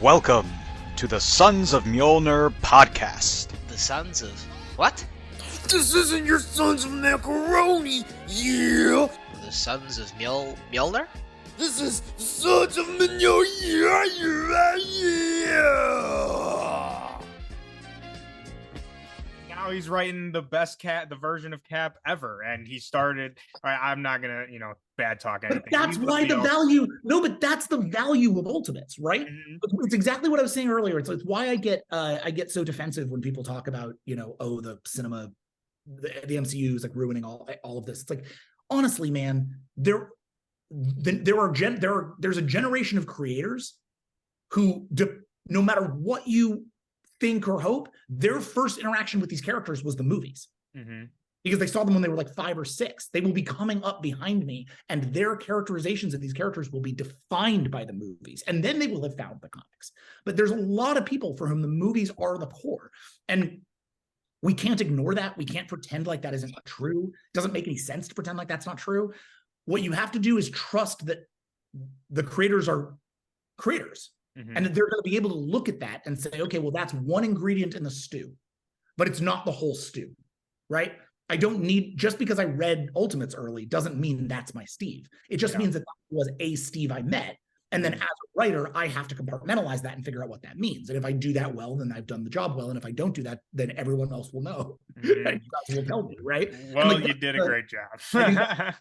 Welcome to the Sons of Mjolnir podcast. The Sons of... what? This isn't your Sons of Macaroni, yeah! The Sons of Mjolnir? This is Sons of Mjolnir, yeah! Now he's writing the best the version of Cap ever, and he started. I'm not gonna, bad talk anything. But that's why the value. No, but that's the value of Ultimates, right? Mm-hmm. It's exactly what I was saying earlier. It's why I get so defensive when people talk about, the cinema, the MCU is like ruining all of this. It's like, honestly, man, there's a generation of creators who, no matter what you think or hope, their first interaction with these characters was the movies. Mm-hmm. Because they saw them when they were like 5 or 6. They will be coming up behind me, and their characterizations of these characters will be defined by the movies, and then they will have found the comics. But there's a lot of people for whom the movies are the core, and we can't ignore that. We can't pretend like that isn't true. It doesn't make any sense to pretend like that's not true. What you have to do is trust that the creators are creators. Mm-hmm. And they're going to be able to look at that and say, okay, well, that's one ingredient in the stew, but it's not the whole stew, right? I don't need, just because I read Ultimates early doesn't mean that's my Steve. It just means that was a Steve I met. And then as a writer, I have to compartmentalize that and figure out what that means. And if I do that well, then I've done the job well. And if I don't do that, then everyone else will know. Mm-hmm. And you guys will tell me, right? Well, you did a great job. I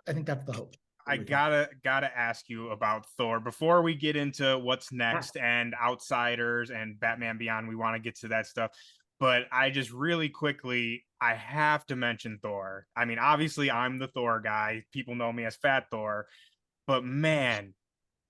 think that's the hope. I gotta ask you about Thor before we get into what's next and Outsiders and Batman Beyond. We want to get to that stuff, but I just really quickly, I have to mention Thor. I mean, obviously I'm the Thor guy. People know me as Fat Thor, but man,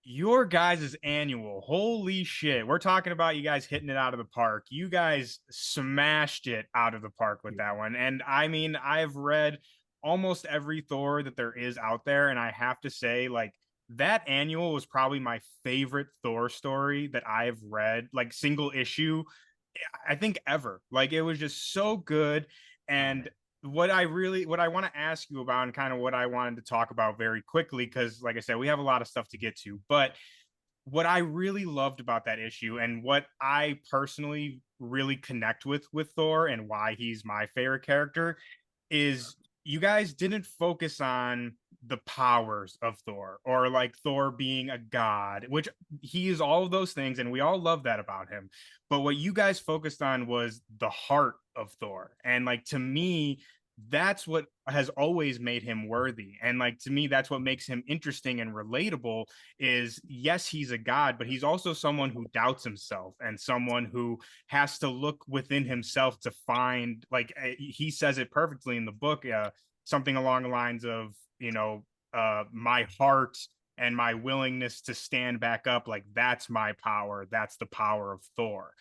your guys' annual, holy shit. We're talking about you guys hitting it out of the park. You guys smashed it out of the park with that one. And I mean, I've read almost every Thor that there is out there, and I have to say, like, that annual was probably my favorite Thor story that I've read, like single issue, I think ever. Like, it was just so good. And what I want to ask you about, and kind of what I wanted to talk about very quickly, because like I said, we have a lot of stuff to get to, but what I really loved about that issue, and what I personally really connect with Thor and why he's my favorite character, is you guys didn't focus on the powers of Thor, or like Thor being a god, which he is all of those things, and we all love that about him. But what you guys focused on was the heart of Thor. And like, to me, that's what has always made him worthy. And like, to me, that's what makes him interesting and relatable is, yes, he's a god, but he's also someone who doubts himself, and someone who has to look within himself to find, like, he says it perfectly in the book, something along the lines of, my heart and my willingness to stand back up, like, that's my power. That's the power of Thor.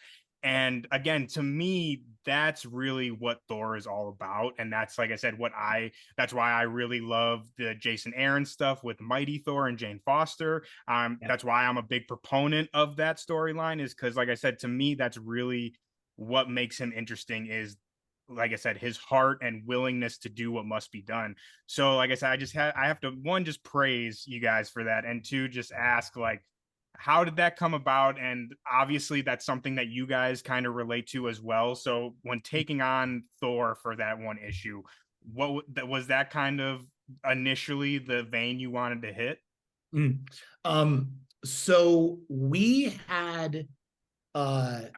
And again, to me, that's really what Thor is all about. And that's, like I said, that's why I really love the Jason Aaron stuff with Mighty Thor and Jane Foster. That's why I'm a big proponent of that storyline, is because, like I said, to me, that's really what makes him interesting, is, like I said, his heart and willingness to do what must be done. So, like I said, I have to, one, just praise you guys for that, and two, just ask, like, how did that come about? And obviously that's something that you guys kind of relate to as well. So when taking on Thor for that one issue, what was that kind of initially the vein you wanted to hit? So we had, Colin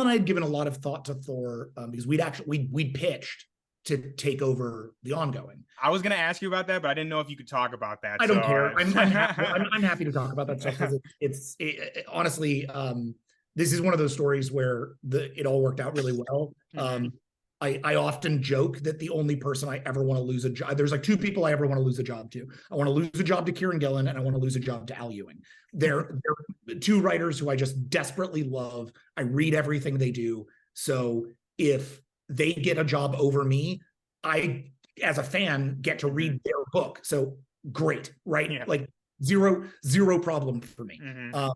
and I had given a lot of thought to Thor because we'd pitched to take over the ongoing. I was going to ask you about that, but I didn't know if you could talk about that. I don't care. I'm happy to talk about that stuff, because honestly, this is one of those stories where it all worked out really well. I often joke that the only person I ever want to lose a job, there's like 2 people I ever want to lose a job to. I want to lose a job to Kieran Gillen, and I want to lose a job to Al Ewing. They're 2 writers who I just desperately love. I read everything they do. So if they get a job over me, I, as a fan, get to read their book. So great, right? Yeah. Like zero problem for me. Mm-hmm.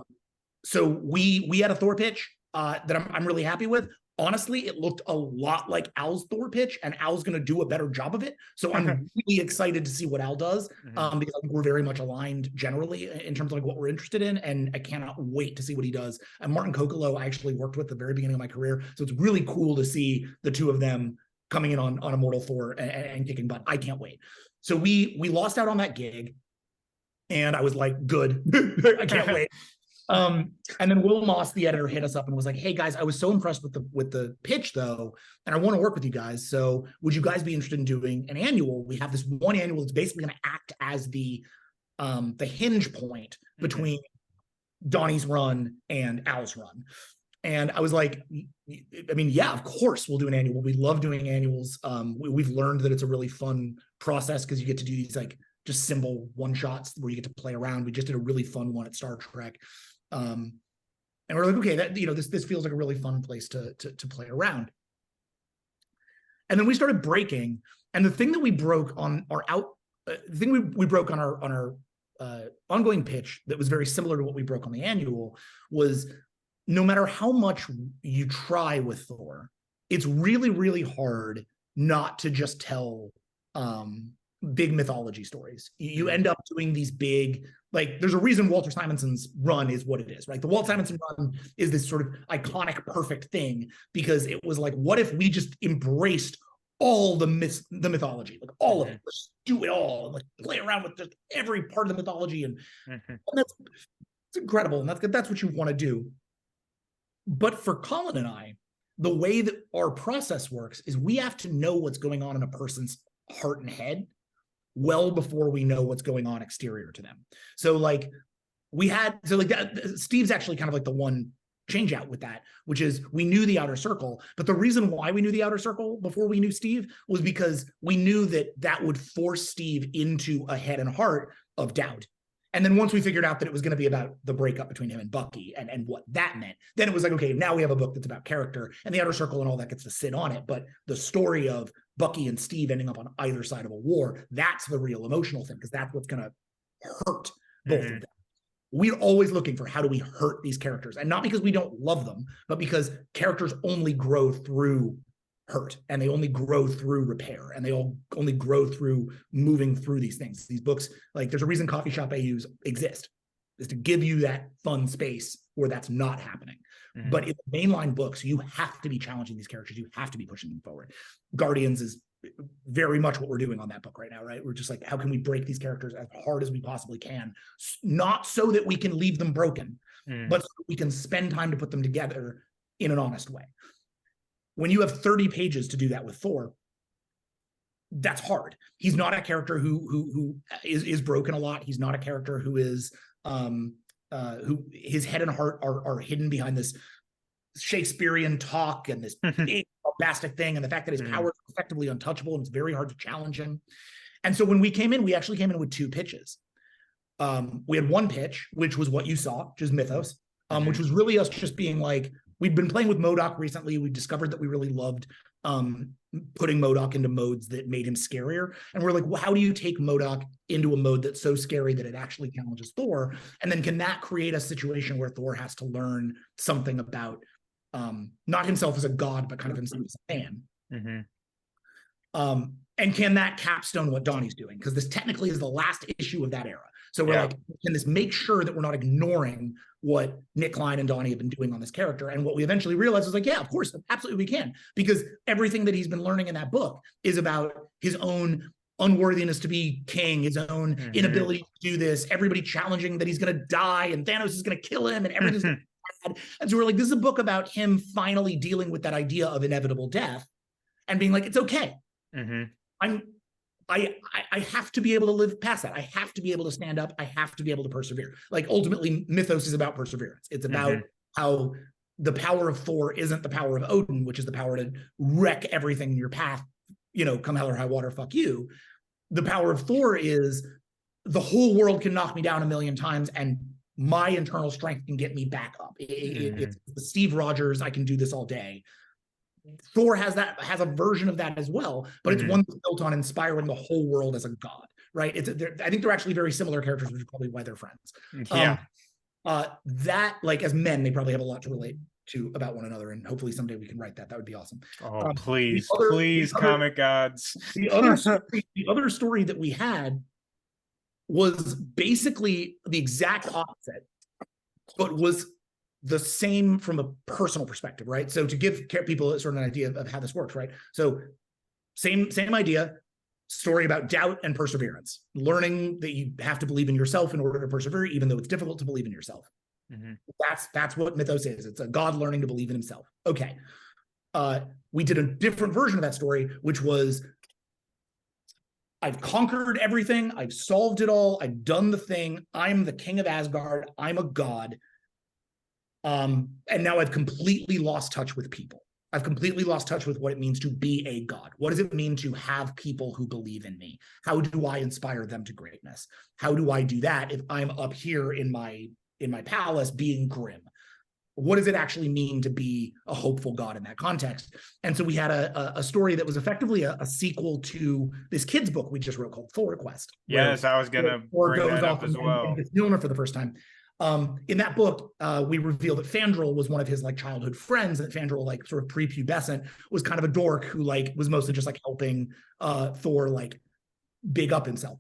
So we had a Thor pitch that I'm really happy with. honestly, it looked a lot like Al's Thor pitch, and Al's going to do a better job of it. So I'm really excited to see what Al does, because I think we're very much aligned generally in terms of like what we're interested in, and I cannot wait to see what he does. And Martin Kokolo, I actually worked with at the very beginning of my career, so it's really cool to see the two of them coming in on Immortal Thor and kicking butt. I can't wait. So we lost out on that gig, and I was like, good, I can't wait. And then Will Moss, the editor, hit us up and was like, hey guys, I was so impressed with the pitch though, and I want to work with you guys. So would you guys be interested in doing an annual? We have this one annual that's basically going to act as the hinge point between Donnie's run and Al's run. And I was like, I mean, yeah, of course we'll do an annual. We love doing annuals. We've learned that it's a really fun process because you get to do these like just simple one shots where you get to play around. We just did a really fun one at Star Trek. And we're like, okay, that, you know, this feels like a really fun place to play around. And then we started breaking, and the thing that we broke on our we broke on our ongoing pitch that was very similar to what we broke on the annual was, no matter how much you try with Thor, it's really, really hard not to just tell big mythology stories. You end up doing these big, like, there's a reason Walter Simonson's run is what it is, right? The Walt Simonson run is this sort of iconic, perfect thing because it was like, what if we just embraced all the mythology, like all of it, let's do it all, like play around with just every part of the mythology, and it's incredible, and that's what you want to do. But for Colin and I, the way that our process works is we have to know what's going on in a person's heart and head well before we know what's going on exterior to them. So like Steve's actually kind of like the one change out with that, which is we knew the outer circle, but the reason why we knew the outer circle before we knew Steve was because we knew that would force Steve into a head and heart of doubt. And then once we figured out that it was going to be about the breakup between him and Bucky and what that meant, then it was like, okay, now we have a book that's about character, and the outer circle and all that gets to sit on it. But the story of Bucky and Steve ending up on either side of a war, that's the real emotional thing, because that's what's going to hurt both of them. We're always looking for how do we hurt these characters, and not because we don't love them, but because characters only grow through hurt, and they only grow through repair, and they only grow through moving through these things. These books, like there's a reason coffee shop AUs exist, is to give you that fun space where that's not happening. But in the mainline books, you have to be challenging these characters. You have to be pushing them forward. Guardians is very much what we're doing on that book right now, right? We're just like, how can we break these characters as hard as we possibly can? Not so that we can leave them broken, but so we can spend time to put them together in an honest way. When you have 30 pages to do that with Thor, that's hard. He's not a character who is broken a lot. He's not a character who is who his head and heart are hidden behind this Shakespearean talk and this big bombastic thing, and the fact that his power is effectively untouchable and it's very hard to challenge him. And so when we came in, we actually came in with two pitches. We had one pitch, which was what you saw, which is Mythos, which was really us just being like, we'd been playing with MODOK recently. We discovered that we really loved putting MODOK into modes that made him scarier. And we're like, well, how do you take MODOK into a mode that's so scary that it actually challenges Thor? And then can that create a situation where Thor has to learn something about not himself as a god, but kind of himself as a man? And can that capstone what Donnie's doing? Because this technically is the last issue of that era. So we're like, can this make sure that we're not ignoring what Nick Klein and Donnie have been doing on this character? And what we eventually realized was like, yeah, of course, absolutely we can. Because everything that he's been learning in that book is about his own unworthiness to be king, his own inability to do this, everybody challenging that he's going to die and Thanos is going to kill him and everything's going to be bad. And so we're like, this is a book about him finally dealing with that idea of inevitable death and being like, it's okay. I have to be able to live past that. I have to be able to stand up. I have to be able to persevere. Like ultimately, Mythos is about perseverance. It's about how the power of Thor isn't the power of Odin, which is the power to wreck everything in your path, you know, come hell or high water, fuck you. The power of Thor is the whole world can knock me down a million times and my internal strength can get me back up. It's the Steve Rogers, I can do this all day. Thor has a version of that as well, but it's one that's built on inspiring the whole world as a god, right? I think they're actually very similar characters, which is probably why they're friends. That, like, as men, they probably have a lot to relate about one another, and hopefully someday we can write that. That would be awesome. Oh, The please, other- please, the other- comic gods. The other story that we had was basically the exact opposite, but was the same from a personal perspective, right? So to give people a sort of an idea of how this works, right? So same idea, story about doubt and perseverance, learning that you have to believe in yourself in order to persevere, even though it's difficult to believe in yourself. Mm-hmm. That's what Mythos is. It's a god learning to believe in himself. Okay. We did a different version of that story, which was, I've conquered everything. I've solved it all. I've done the thing. I'm the king of Asgard. I'm a god. And now I've completely lost touch with people. I've completely lost touch with what it means to be a god. What does it mean to have people who believe in me? How do I inspire them to greatness? How do I do that if I'm up here in my palace being grim? What does it actually mean to be a hopeful god in that context? And so we had a story that was effectively a sequel to this kid's book we just wrote called Thor Quest. Yes, I was going to bring that up as well. And Mjolnir for the first time. In that book, we revealed that Fandral was one of his like childhood friends, and that Fandral, like sort of prepubescent, was kind of a dork who like was mostly just like helping Thor like big up himself.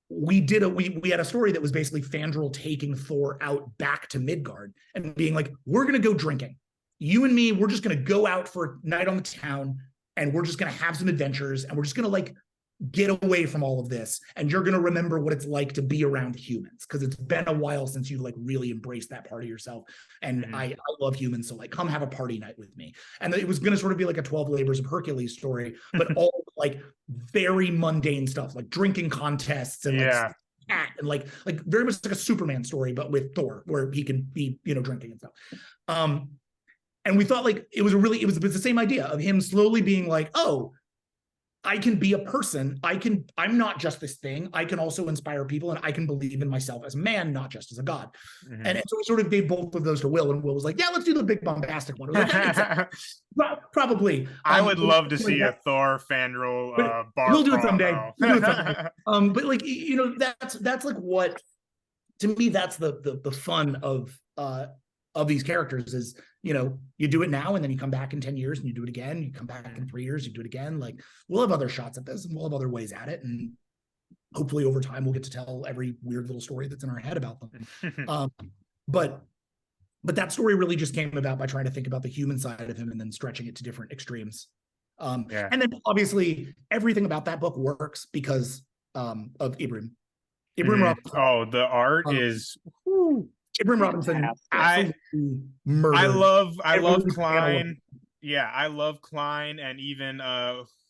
We had a story that was basically Fandral taking Thor out back to Midgard and being like, we're gonna go drinking. You and me, we're just gonna go out for a night on the town, and we're just gonna have some adventures, and we're just gonna like get away from all of this, and you're going to remember what it's like to be around humans, because it's been a while since you like really embraced that part of yourself, and I love humans, so like come have a party night with me. And it was going to sort of be like a 12 labors of Hercules story, but all like very mundane stuff, like drinking contests and like cat, and like very much like a Superman story, but with Thor, where he can be, you know, drinking and stuff. And we thought like it was the same idea of him slowly being like, oh, I can be a person. I'm not just this thing. I can also inspire people, and I can believe in myself as a man, not just as a god. And so we sort of gave both of those to Will, and Will was like, yeah, let's do the big bombastic one. Like, probably. I would love to see a Thor Fandral bar. We'll do it someday. But like, you know, that's like what, to me, that's the fun of these characters is, you know, you do it now, and then you come back in 10 years and you do it again. You come back in 3 years, you do it again. Like, we'll have other shots at this, and we'll have other ways at it. And hopefully over time, we'll get to tell every weird little story that's in our head about them. But that story really just came about by trying to think about the human side of him and then stretching it to different extremes. And then obviously everything about that book works because of Ibrahim. Ibrahim Robinson. Oh, the art is... Ibrahim Robinson, I love Klein. Yeah, I love Klein, and even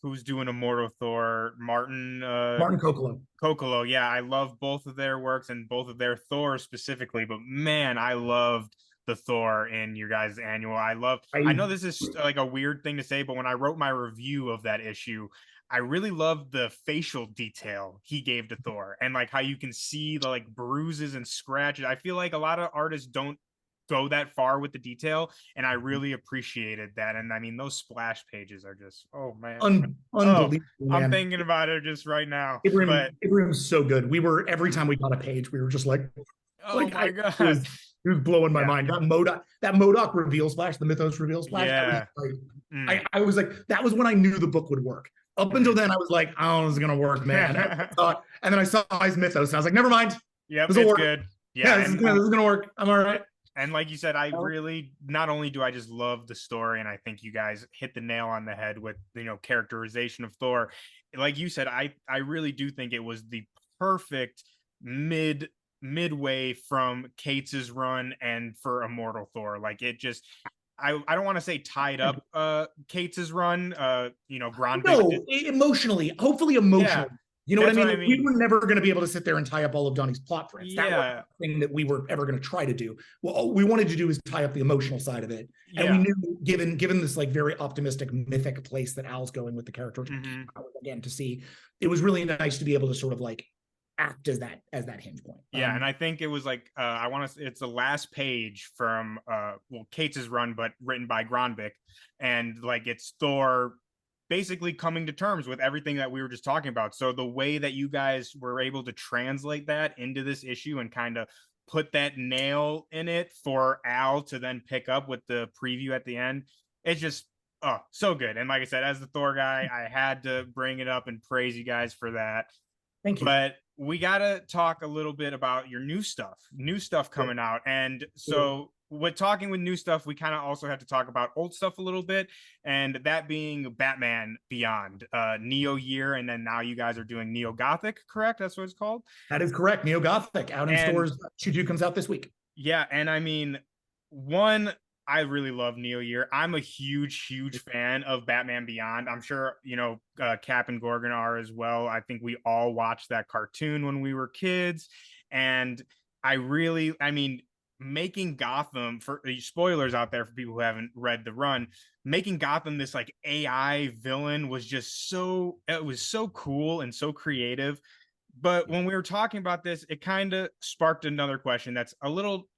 who's doing Immortal Thor, Martin Kokolo. Yeah, I love both of their works and both of their Thor specifically. But man, I loved the Thor in your guys' annual. I know this is like a weird thing to say, but when I wrote my review of that issue, I really loved the facial detail he gave to Thor, and like how you can see the like bruises and scratches. I feel like a lot of artists don't go that far with the detail, and I really appreciated that. And I mean, those splash pages are just, oh man, unbelievable. Man. I'm thinking about it just right now. Ibrahim's so good. Every time we got a page, we were just like, my god. It was blowing my mind. That MODOK reveal splash, the Mythos reveal splash. Yeah. I was like, that was when I knew the book would work. Up until then, I was like, oh, this is going to work, man. And then I saw his Mythos, and I was like, never mind. Yep, it's good. Yeah, this is going to work. I'm all right. And like you said, I really, not only do I just love the story, and I think you guys hit the nail on the head with, you know, characterization of Thor. Like you said, I really do think it was the perfect midway from Cates's run and for Immortal Thor. Like, it just... I don't want to say tied up Cates's run, you know, Grondvik. No, emotionally, hopefully emotionally. Yeah, you know what I mean? We were never going to be able to sit there and tie up all of Donnie's plot threads. That wasn't the thing that we were ever going to try to do. Well, all we wanted to do is tie up the emotional side of it. And we knew, given this like very optimistic, mythic place that Al's going with the character, again, to see, it was really nice to be able to sort of like act as that hinge point. And I think it was like it's the last page from Cates's run, but written by Grondvik, and like it's Thor basically coming to terms with everything that we were just talking about. So the way that you guys were able to translate that into this issue and kind of put that nail in it for Al to then pick up with the preview at the end. It's just so good. And like I said, as the Thor guy, I had to bring it up and praise you guys for that. Thank you. But we got to talk a little bit about your new stuff coming out. And so with talking with new stuff, we kind of also have to talk about old stuff a little bit, and that being Batman Beyond, Neo Year, and then now you guys are doing NEO-GOTHIC, correct? That's what it's called? That is correct. NEO-GOTHIC out in stores. Pt.2 comes out this week. Yeah, and I mean, I really love Neo Year. I'm a huge fan of Batman Beyond. I'm sure, Cap and Gorgon are as well. I think we all watched that cartoon when we were kids. And making Gotham, for spoilers out there for people who haven't read the run, making Gotham this like AI villain was just it was so cool and so creative. But when we were talking about this, it kind of sparked another question that's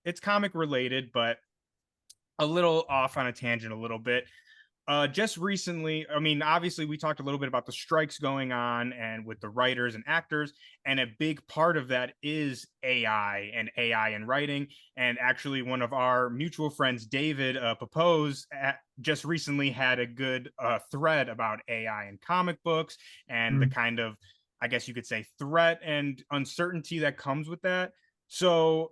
it's comic related, but a little off on a tangent a little bit. Just recently, I mean, obviously we talked a little bit about the strikes going on and with the writers and actors, and a big part of that is AI and writing. And actually one of our mutual friends, David Papose, just recently had a good thread about AI in comic books and the kind of, I guess you could say, threat and uncertainty that comes with that. So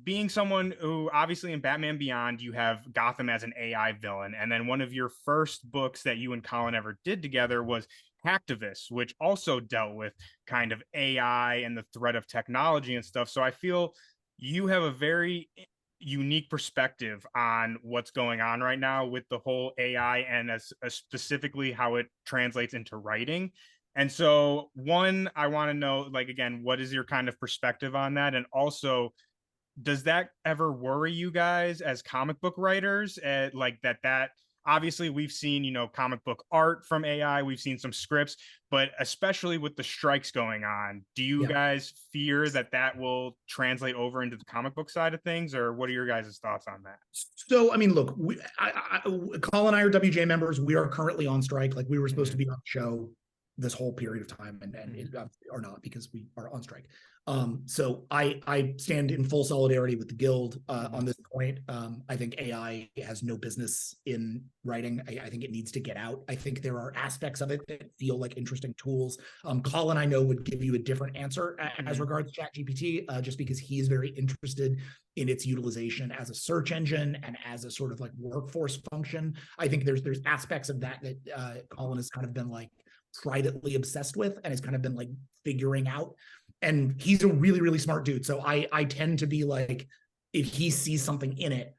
being someone who obviously in Batman Beyond, you have Gotham as an AI villain. And then one of your first books that you and Colin ever did together was Hacktivists, which also dealt with kind of AI and the threat of technology and stuff. So I feel you have a very unique perspective on what's going on right now with the whole AI and as specifically how it translates into writing. And so I want to know, like, again, what is your kind of perspective on that? And also, does that ever worry you guys as comic book writers? Like that obviously we've seen, comic book art from AI, we've seen some scripts, but especially with the strikes going on, do you guys fear that will translate over into the comic book side of things, or what are your guys' thoughts on that? So, I mean, look, Colin and I are WJ members. We are currently on strike. Like, we were supposed to be on the show this whole period of time, and it are not, because we are on strike. So I stand in full solidarity with the guild on this point. I think AI has no business in writing. I think it needs to get out. I think there are aspects of it that feel like interesting tools. Colin, I know, would give you a different answer as regards to ChatGPT, just because he is very interested in its utilization as a search engine and as a sort of like workforce function. I think there's aspects of that Colin has kind of been like privately obsessed with and has kind of been like figuring out. And he's a really, really smart dude. So I tend to be like, if he sees something in it,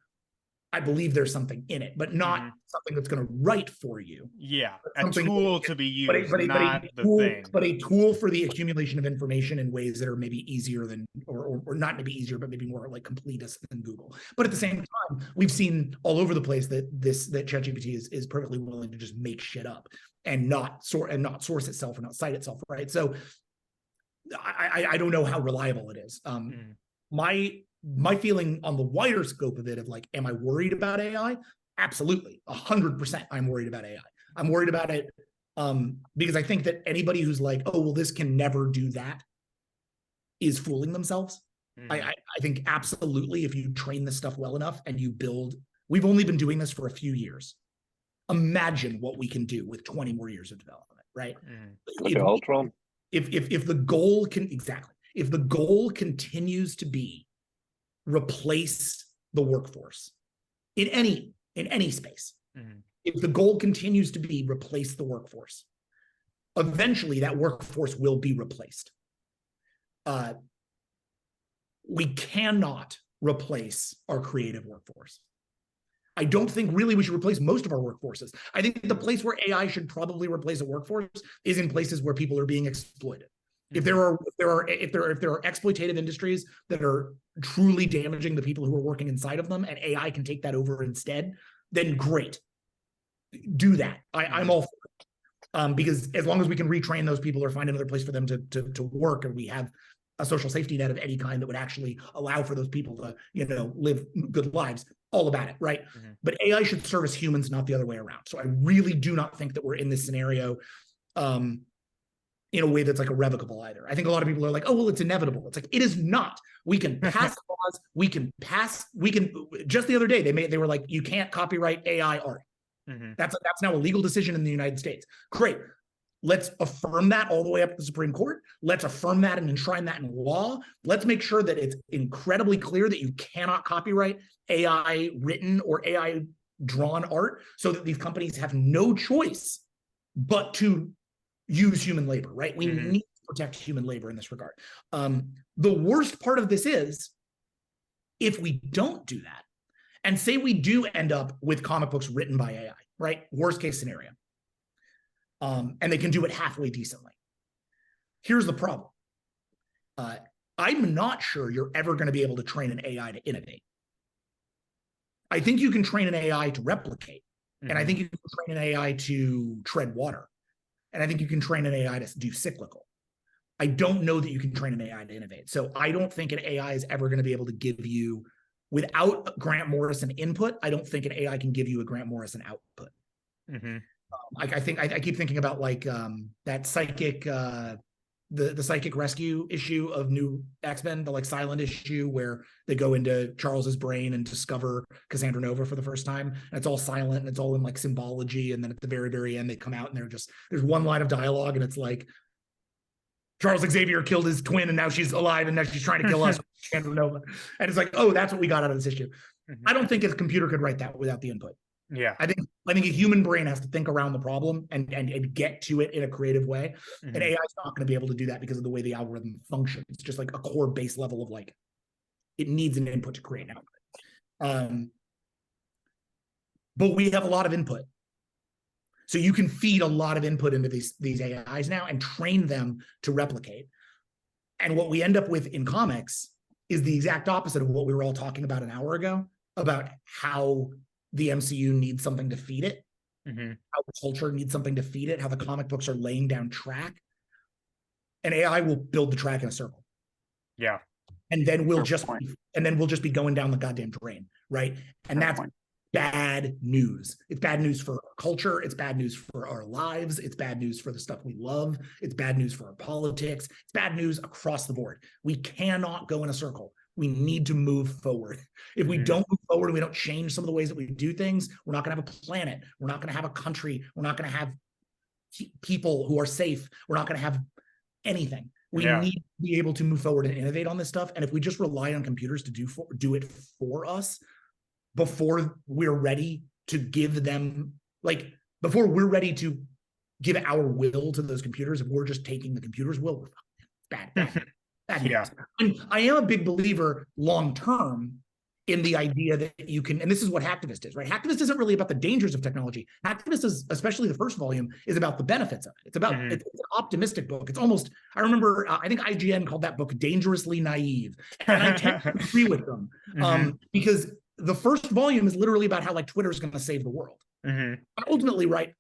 I believe there's something in it, but not something that's going to write for you. Yeah, a tool to be used, not the thing. But a tool for the accumulation of information in ways that are maybe easier than, or not maybe easier, but maybe more like completist than Google. But at the same time, we've seen all over the place that ChatGPT is perfectly willing to just make shit up and not source itself or not cite itself, right? So I don't know how reliable it is. My feeling on the wider scope of it, of like, am I worried about AI? Absolutely, 100%. I'm worried about AI. I'm worried about it because I think that anybody who's like, oh, well, this can never do that, is fooling themselves. I think absolutely, if you train this stuff well enough and you build, we've only been doing this for a few years. Imagine what we can do with 20 more years of development, right? Look at Ultron. If the goal if the goal continues to be replace the workforce in any space, if the goal continues to be replace the workforce, eventually that workforce will be replaced. We cannot replace our creative workforce. I don't think really we should replace most of our workforces. I think the place where AI should probably replace a workforce is in places where people are being exploited. If there are exploitative industries that are truly damaging the people who are working inside of them, and AI can take that over instead, then great, do that. I'm all for it. Because as long as we can retrain those people or find another place for them to work, and we have a social safety net of any kind that would actually allow for those people to live good lives, all about it, right? But AI should service humans, not the other way around. So I really do not think that we're in this scenario. in a way that's like irrevocable either. I think a lot of people are like, oh, well, it's inevitable. It's like, it is not. We can pass laws. Just the other day, they were like, you can't copyright AI art. That's now a legal decision in the United States. Great. Let's affirm that all the way up to the Supreme Court. Let's affirm that and enshrine that in law. Let's make sure that it's incredibly clear that you cannot copyright AI written or AI drawn art, so that these companies have no choice but to use human labor, right? We need to protect human labor in this regard. The worst part of this is if we don't do that, and say we do end up with comic books written by AI, right? Worst case scenario. And they can do it halfway decently. Here's the problem. I'm not sure you're ever going to be able to train an AI to innovate. I think you can train an AI to replicate. And I think you can train an AI to tread water. And I think you can train an AI to do cyclical. I don't know that you can train an AI to innovate. So I don't think an AI is ever going to be able to give you, without Grant Morrison input, I don't think an AI can give you a Grant Morrison output. I keep thinking about like that psychic, the psychic rescue issue of New X-Men, the like silent issue where they go into Charles's brain and discover Cassandra Nova for the first time. And it's all silent and it's all in like symbology. And then at the very, very end, they come out and there's one line of dialogue and it's like, Charles Xavier killed his twin and now she's alive and now she's trying to kill us. Cassandra Nova. And it's like, oh, that's what we got out of this issue. I don't think a computer could write that without the input. Yeah, I think a human brain has to think around the problem and get to it in a creative way. And AI is not going to be able to do that because of the way the algorithm functions. It's just like a core base level of like, it needs an input to create an output. But we have a lot of input. So you can feed a lot of input into these AIs now and train them to replicate. And what we end up with in comics is the exact opposite of what we were all talking about an hour ago, about how the MCU needs something to feed it, how the culture needs something to feed it, how the comic books are laying down track. And AI will build the track in a circle. Yeah. And then we'll just be going down the goddamn drain, right? And that's bad news. It's bad news for our culture. It's bad news for our lives. It's bad news for the stuff we love. It's bad news for our politics. It's bad news across the board. We cannot go in a circle. We need to move forward. If we don't move forward and we don't change some of the ways that we do things, we're not going to have a planet. We're not going to have a country. We're not going to have people who are safe. We're not going to have anything. We need to be able to move forward and innovate on this stuff. And if we just rely on computers to do it for us before we're ready to give them, like, before we're ready to give our will to those computers, if we're just taking the computer's will, we're bad. Yeah. And I am a big believer long-term in the idea that you can, and this is what Hacktivist is, right? Hacktivist isn't really about the dangers of technology. Hacktivist is, especially the first volume, is about the benefits of it. It's about, it's an optimistic book. It's almost, I remember, I think IGN called that book dangerously naive. And I tend to agree with them because the first volume is literally about how like Twitter is going to save the world. Ultimately, right,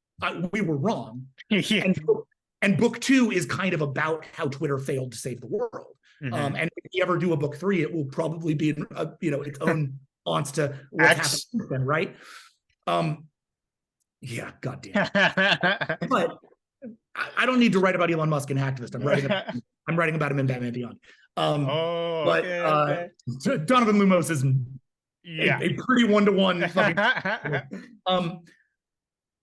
we were wrong. And book 2 is kind of about how Twitter failed to save the world. And if you ever do a book 3, it will probably be its own response to what's happened since then, right? Yeah, goddamn. But I don't need to write about Elon Musk and Hacktivist. I'm writing about him in Batman Beyond. Donovan Lumos is a pretty one-to-one fucking.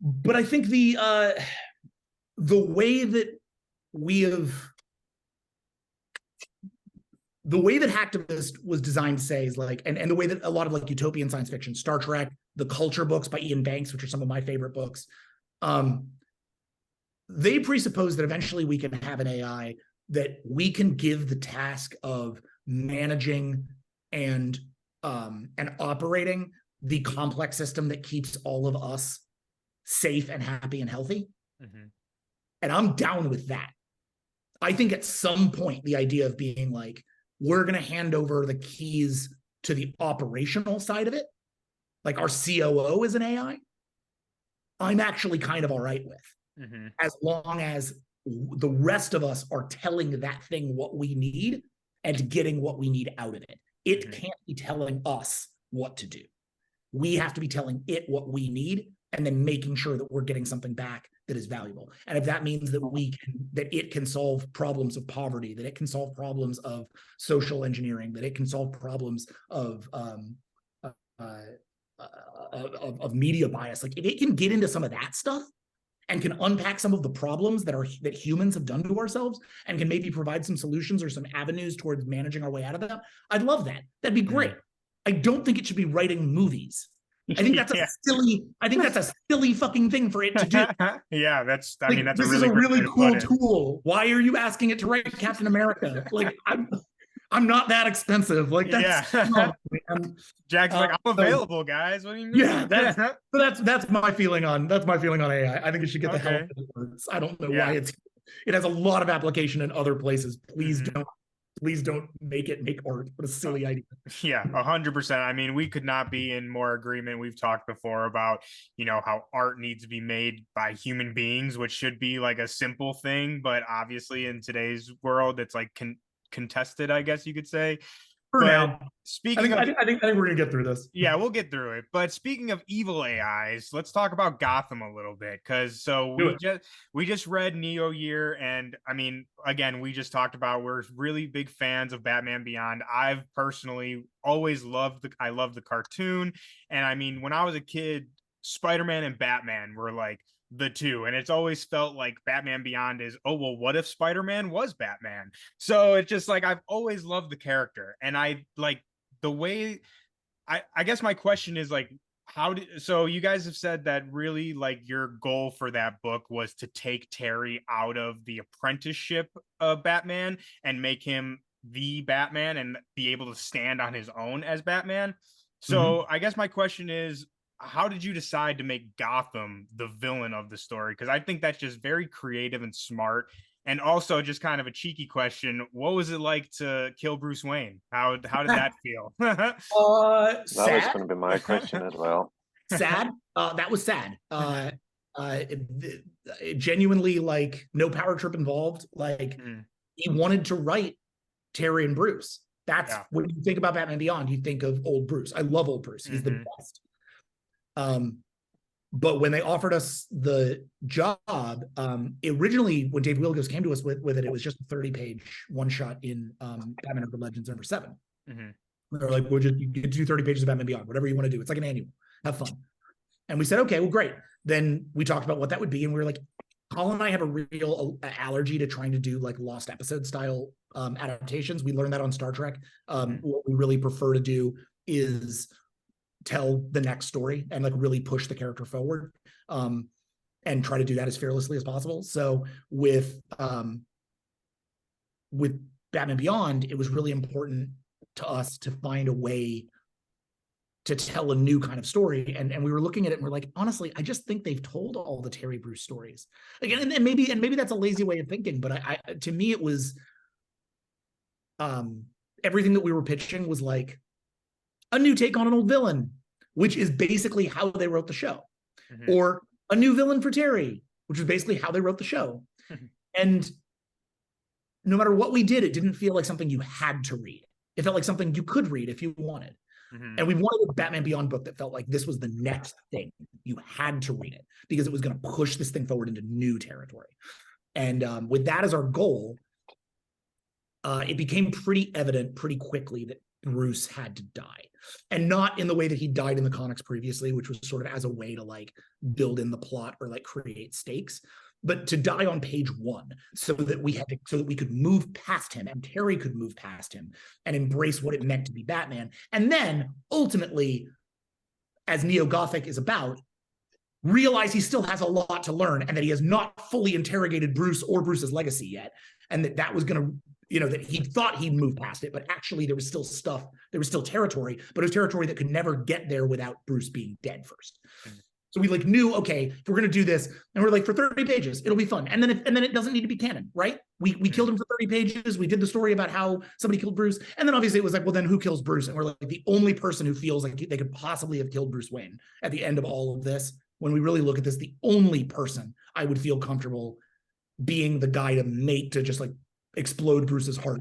But I think the way that Hacktivist was designed to say is like, and the way that a lot of like utopian science fiction, Star Trek, the Culture books by Ian Banks, which are some of my favorite books, they presuppose that eventually we can have an AI that we can give the task of managing and operating the complex system that keeps all of us safe and happy and healthy. And I'm down with that. I think at some point, the idea of being like, we're going to hand over the keys to the operational side of it, like our COO is an AI, I'm actually kind of all right with, as long as the rest of us are telling that thing what we need and getting what we need out of it. It can't be telling us what to do. We have to be telling it what we need and then making sure that we're getting something back that is valuable. And if that means that it can solve problems of poverty, that it can solve problems of social engineering, that it can solve problems of media bias, like if it can get into some of that stuff and can unpack some of the problems that humans have done to ourselves and can maybe provide some solutions or some avenues towards managing our way out of them, I'd love that. That'd be great. I don't think it should be writing movies. I think that's a silly fucking thing for it to do. Yeah, that's a this really is a really cool it. tool. Why are you asking it to write Captain America? Like I'm not that expensive. Like that's Jack's like, I'm available, guys. What do you mean? Yeah, that's my feeling on AI. I think it should get the hell out of it works. I don't know why it has a lot of application in other places. Please don't make it make art. What a silly idea. Yeah, 100%. I mean, we could not be in more agreement. We've talked before about, how art needs to be made by human beings, which should be like a simple thing. But obviously in today's world, it's like contested, I guess you could say. For now. Speaking I think we're gonna get through this. Yeah, we'll get through it. But speaking of evil AIs, let's talk about Gotham a little bit, because we just read Neo Year, and I mean, again, we just talked about we're really big fans of Batman Beyond. I've personally always loved the cartoon, and I mean, when I was a kid, Spider-Man and Batman were like the two, and it's always felt like Batman Beyond is, oh well, what if Spider-Man was Batman? So it's just like I've always loved the character, and I like the way I guess my question is like, so you guys have said that really like your goal for that book was to take Terry out of the apprenticeship of Batman and make him the Batman and be able to stand on his own as Batman. So I guess my question is, how did you decide to make Gotham the villain of the story? Because I think that's just very creative and smart. And also, just kind of a cheeky question, what was it like to kill Bruce Wayne? How did that feel? That was going to be my question as well. Sad. That was sad. Genuinely, like, no power trip involved. Like, he wanted to write Terry and Bruce. That's when you think about Batman Beyond, you think of old Bruce. I love old Bruce. He's the best. But when they offered us the job, originally when Dave Wielgos came to us with it, it was just a 30-page one-shot in Batman Urban Legends #7. They're like, you can do 30 pages of Batman Beyond, whatever you want to do. It's like an annual. Have fun. And we said, okay, well, great. Then we talked about what that would be, and we were like, Colin and I have a real allergy to trying to do like lost episode style adaptations. We learned that on Star Trek. What we really prefer to do is tell the next story and like really push the character forward, and try to do that as fearlessly as possible. So with Batman Beyond, it was really important to us to find a way to tell a new kind of story. And we were looking at it and we're like, honestly, I just think they've told all the Terry Bruce stories. Again, and maybe that's a lazy way of thinking, but I to me it was everything that we were pitching was like a new take on an old villain, which is basically how they wrote the show. Or a new villain for Terry, which is basically how they wrote the show. And no matter what we did, it didn't feel like something you had to read. It felt like something you could read if you wanted. And we wanted a Batman Beyond book that felt like this was the next thing. You had to read it because it was going to push this thing forward into new territory. And with that as our goal, it became pretty evident pretty quickly that Bruce had to die. And not in the way that he died in the comics previously, which was sort of as a way to like build in the plot or like create stakes, but to die on page 1 so that we could move past him and Terry could move past him and embrace what it meant to be Batman. And then ultimately, as NEO-GOTHIC is about, realize he still has a lot to learn and that he has not fully interrogated Bruce or Bruce's legacy yet. And that was going to, that he thought he'd move past it, but actually there was still stuff, there was still territory, but it was territory that could never get there without Bruce being dead first. So we like knew, okay, if we're going to do this, and we're like, for 30 pages, it'll be fun. And then it doesn't need to be canon, right? We killed him for 30 pages. We did the story about how somebody killed Bruce. And then obviously it was like, well, then who kills Bruce? And we're like, the only person who feels like they could possibly have killed Bruce Wayne at the end of all of this, when we really look at this, the only person I would feel comfortable being the guy to just like explode Bruce's heart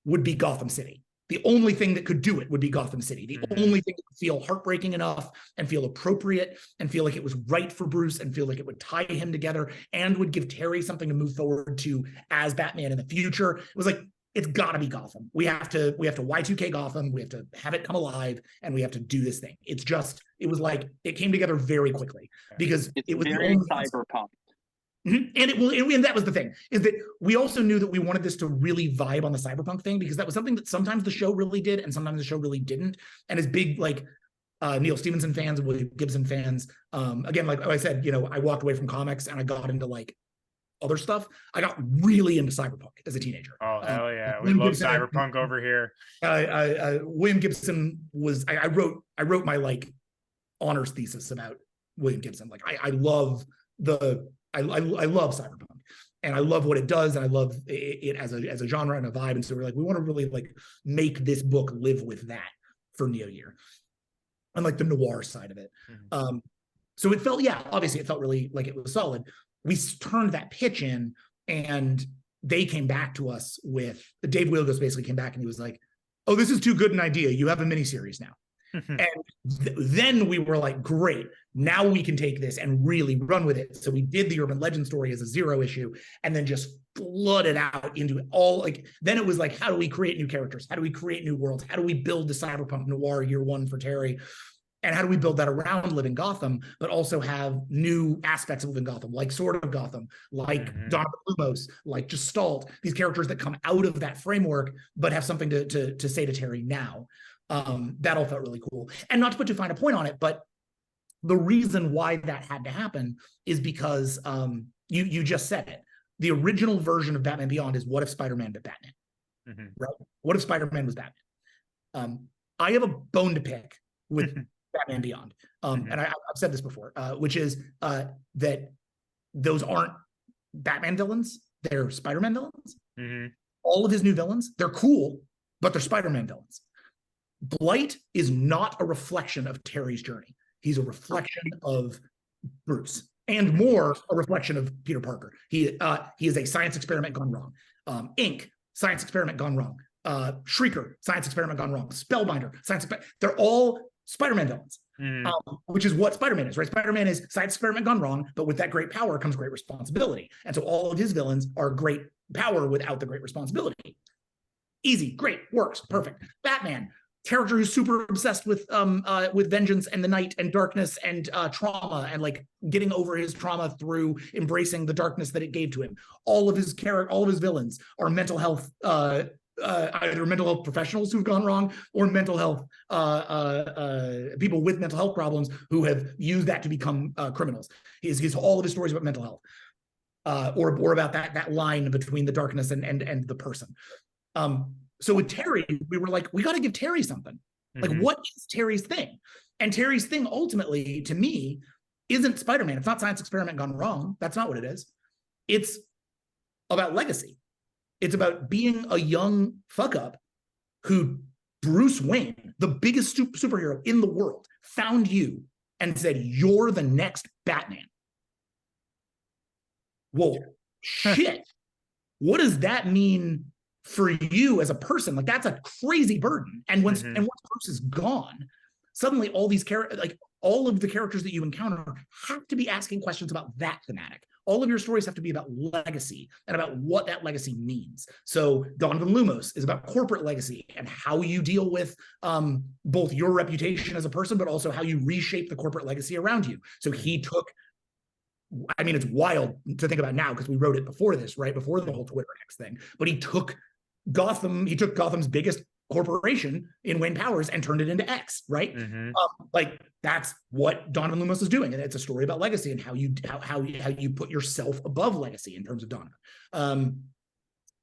would be Gotham City. the only thing that could do it would be Gotham City. The only thing that would feel heartbreaking enough and feel appropriate and feel like it was right for Bruce and feel like it would tie him together and would give Terry something to move forward to as Batman in the future. It was like, it's got to be Gotham. We have to Y2K Gotham. We have to have it come alive, and we have to do this thing. It's just, it was like, it came together very quickly because it was very cyberpunk. And that was the thing, is that we also knew that we wanted this to really vibe on the cyberpunk thing, because that was something that sometimes the show really did and sometimes the show really didn't. And as big like Neil Stephenson fans and William Gibson fans, again, like I said, you know, I walked away from comics and I got into like other stuff. I got really into cyberpunk as a teenager. Oh, hell yeah. We love cyberpunk over here. William Gibson was, I wrote my like honors thesis about William Gibson. Like I love cyberpunk, and I love what it does, and I love it as a genre and a vibe. And so we're like, we want to really like make this book live with that for Neo Year, and like the noir side of it. So it felt, yeah, obviously it felt really like it was solid. We turned that pitch in, and they came back to us with, Dave Wielgos basically came back and he was like, "Oh, this is too good an idea. You have a miniseries now." And then we were like, great, now we can take this and really run with it. So we did the Urban Legend story as a 0 issue, and then just flooded out into it all. Like, then it was like, how do we create new characters? How do we create new worlds? How do we build the cyberpunk noir year one for Terry? And how do we build that around Living Gotham, but also have new aspects of Living Gotham, like Sword of Gotham, like Donovan Lumos, like Gestalt, these characters that come out of that framework, but have something to say to Terry now. That all felt really cool. And not to put too fine a point on it, but the reason why that had to happen is because you just said it. The original version of Batman Beyond is, what if Spider-Man did Batman? Right? What if Spider-Man was Batman? I have a bone to pick with Batman Beyond. And I've said this before, which is that those aren't Batman villains, they're Spider-Man villains. All of his new villains, they're cool, but they're Spider-Man villains. Blight is not a reflection of Terry's journey. He's a reflection of Bruce, and more a reflection of Peter Parker. He is a science experiment gone wrong. Inc., science experiment gone wrong. Shrieker, science experiment gone wrong. Spellbinder, they're all Spider-Man villains, which is what Spider-Man is, right? Spider-Man is science experiment gone wrong, but with that great power comes great responsibility. And so all of his villains are great power without the great responsibility. Easy, great, works, perfect. Batman, character who's super obsessed with vengeance and the night and darkness and trauma, and like getting over his trauma through embracing the darkness that it gave to him. All of his villains are mental health, either mental health professionals who've gone wrong, or mental health people with mental health problems who have used that to become criminals. He's all of his stories about mental health, or about that line between the darkness and the person. So with Terry, we were like, we got to give Terry something. Like, what is Terry's thing? And Terry's thing, ultimately, to me, isn't Spider-Man. It's not science experiment gone wrong. That's not what it is. It's about legacy. It's about being a young fuck up who Bruce Wayne, the biggest superhero in the world, found you and said, you're the next Batman. Whoa, shit. What does that mean for you as a person? Like, that's a crazy burden. And once Bruce is gone, suddenly all these characters, like all of the characters that you encounter, have to be asking questions about that thematic. All of your stories have to be about legacy and about what that legacy means. So Donovan Lumos is about corporate legacy and how you deal with both your reputation as a person, but also how you reshape the corporate legacy around you. So he took, I mean, it's wild to think about now because we wrote it before this, right? Before the whole Twitter X thing. But he took Gotham's biggest corporation in Wayne Powers and turned it into X, right? Like, that's what Donovan Lumos is doing, and it's a story about legacy and how you put yourself above legacy in terms of Donovan.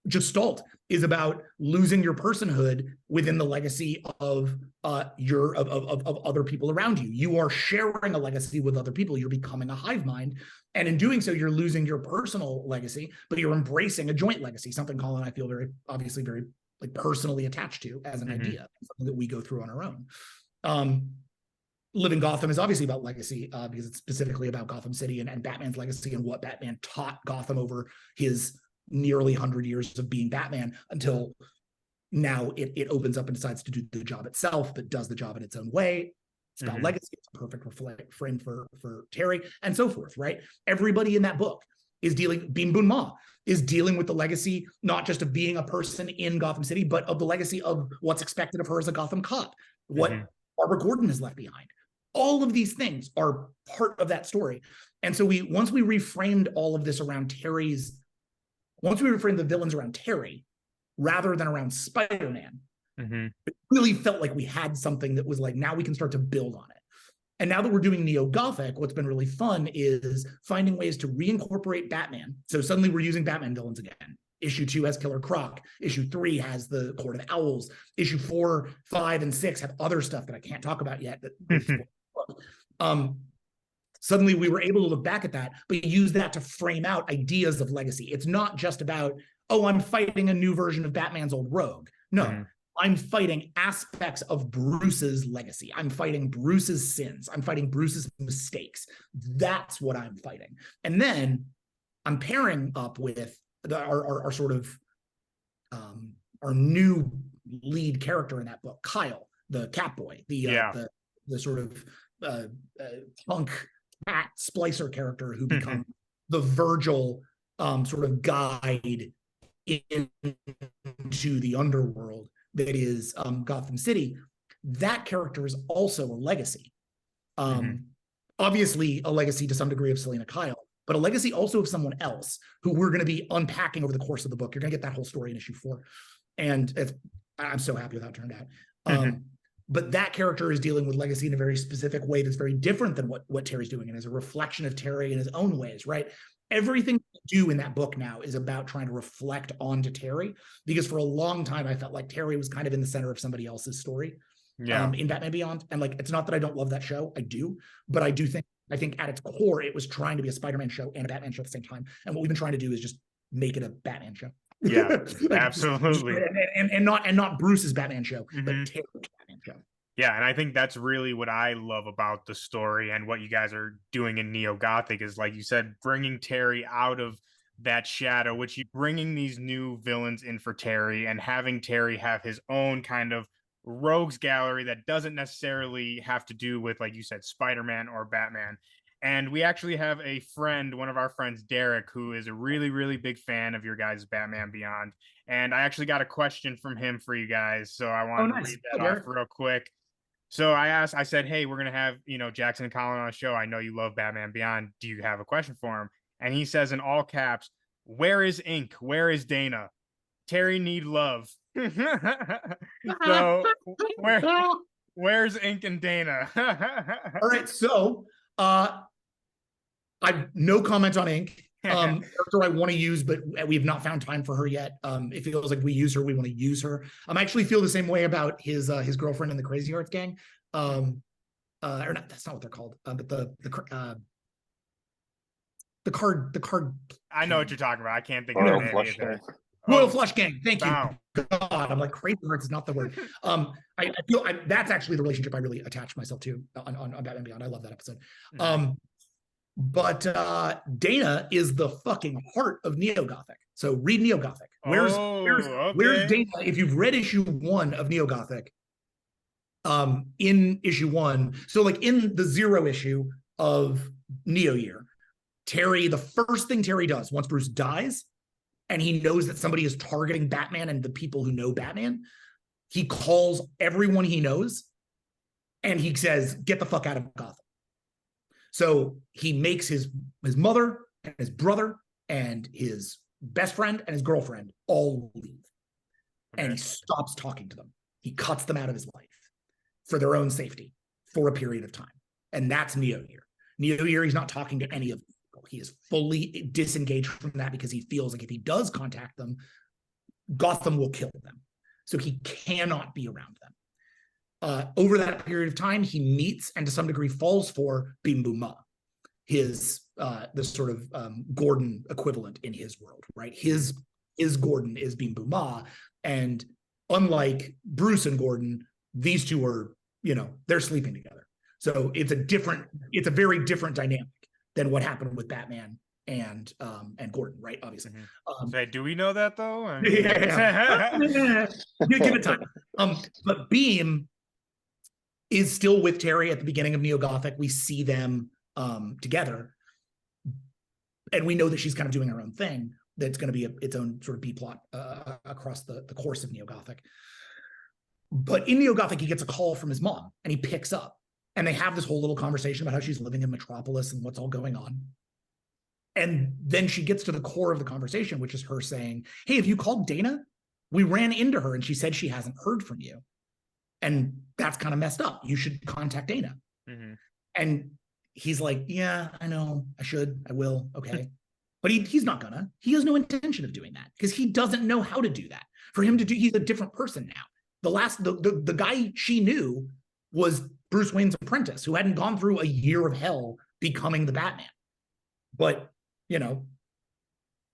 Gestalt is about losing your personhood within the legacy of other people around you. You are sharing a legacy with other people. You're becoming a hive mind, and in doing so, you're losing your personal legacy, but you're embracing a joint legacy. Something Colin and I feel very like personally attached to as an idea, something that we go through on our own. Living Gotham is obviously about legacy because it's specifically about Gotham City and Batman's legacy and what Batman taught Gotham over his nearly 100 years of being Batman until now it opens up and decides to do the job itself, but does the job in its own way. It's about legacy. It's a perfect frame for Terry, and so forth, right? Everybody in that book is dealing, Beam Boon Ma is dealing with the legacy, not just of being a person in Gotham City, but of the legacy of what's expected of her as a Gotham cop, what Barbara Gordon has left behind. All of these things are part of that story. And so once we reframed all of this around once we reframed the villains around Terry, rather than around Spider-Man, it really felt like we had something that was like, now we can start to build on it. And now that we're doing Neo-Gothic, what's been really fun is finding ways to reincorporate Batman. So suddenly we're using Batman villains again. Issue 2 has Killer Croc. Issue 3 has the Court of Owls. Issue 4, 5, and 6 have other stuff that I can't talk about yet. Suddenly we were able to look back at that, but use that to frame out ideas of legacy. It's not just about, oh, I'm fighting a new version of Batman's old rogue. No, I'm fighting aspects of Bruce's legacy. I'm fighting Bruce's sins. I'm fighting Bruce's mistakes. That's what I'm fighting. And then I'm pairing up with our sort of our new lead character in that book, Kyle, the Catboy, the sort of punk cat splicer character who becomes the Virgil sort of guide into the underworld that is Gotham City. That character is also a legacy. Obviously a legacy to some degree of Selena Kyle, but a legacy also of someone else who we're going to be unpacking over the course of the book. You're going to get that whole story in issue 4. And I'm so happy with how it turned out. But that character is dealing with legacy in a very specific way that's very different than what Terry's doing, and is a reflection of Terry in his own ways, right? Everything we do in that book now is about trying to reflect onto Terry, because for a long time I felt like Terry was kind of in the center of somebody else's story in Batman Beyond. And like, it's not that I don't love that show, I do, but I think at its core it was trying to be a Spider-Man show and a Batman show at the same time. And what we've been trying to do is just make it a Batman show. Yeah, absolutely. And not Bruce's Batman show, but Terry's Batman show. Yeah, and I think that's really what I love about the story and what you guys are doing in Neo-Gothic is, like you said, bringing Terry out of that shadow, which you bringing these new villains in for Terry and having Terry have his own kind of rogues gallery that doesn't necessarily have to do with, like you said, Spider-Man or Batman. And we actually have a friend, one of our friends, Derek, who is a really, really big fan of your guys' Batman Beyond. And I actually got a question from him for you guys. So I want to read that off real quick. So I said, hey, we're going to have, Jackson and Colin on a show. I know you love Batman Beyond. Do you have a question for him? And he says in all caps, where is Ink? Where is Dana? Terry need love. So where's Ink and Dana? All right. So I've no comment on Ink. Character I want to use, but we have not found time for her yet. It feels like we use her, we want to use her. I actually feel the same way about his girlfriend in the Crazy Hearts gang. Or not, that's not what they're called. But the card. I know what you're talking about. I can't think of the name either. Royal Flush Gang. Thank you. God, I'm like, Crazy Hearts is not the word. I feel that's actually the relationship I really attached myself to on Batman Beyond. I love that episode. But Dana is the fucking heart of Neo-Gothic. So read Neo-Gothic. Where's Dana? If you've read issue 1 of Neo-Gothic, in issue 1, so like in the 0 issue of Neo Year, Terry, the first thing Terry does once Bruce dies, and he knows that somebody is targeting Batman and the people who know Batman, he calls everyone he knows and he says, get the fuck out of Gotham. So he makes his mother and his brother and his best friend and his girlfriend all leave. And he stops talking to them. He cuts them out of his life for their own safety for a period of time. And that's Neo Year. Neo Year, he's not talking to any of them. He is fully disengaged from that because he feels like if he does contact them, Gotham will kill them. So he cannot be around them. Over that period of time, he meets and to some degree falls for Beam Boom Ma, his the sort of Gordon equivalent in his world, right? His Gordon is Beam Boom Ma, and unlike Bruce and Gordon, these two are, they're sleeping together. So it's a very different dynamic than what happened with Batman and Gordon, right? Obviously. Say, do we know that though? I mean, give it time. But Beam is still with Terry at the beginning of Neo-Gothic. We see them together, and we know that she's kind of doing her own thing. That's going to be its own sort of B plot across the course of Neo-Gothic. But in Neo-Gothic, he gets a call from his mom, and he picks up, and they have this whole little conversation about how she's living in Metropolis and what's all going on. And then she gets to the core of the conversation, which is her saying, hey, have you called Dana? We ran into her and she said she hasn't heard from you. And that's kind of messed up. You should contact Dana. And he's like, yeah, I know. I should. I will. Okay. But he's not gonna. He has no intention of doing that because he doesn't know how to do that. For him to do, he's a different person now. The guy she knew was Bruce Wayne's apprentice who hadn't gone through a year of hell becoming the Batman. But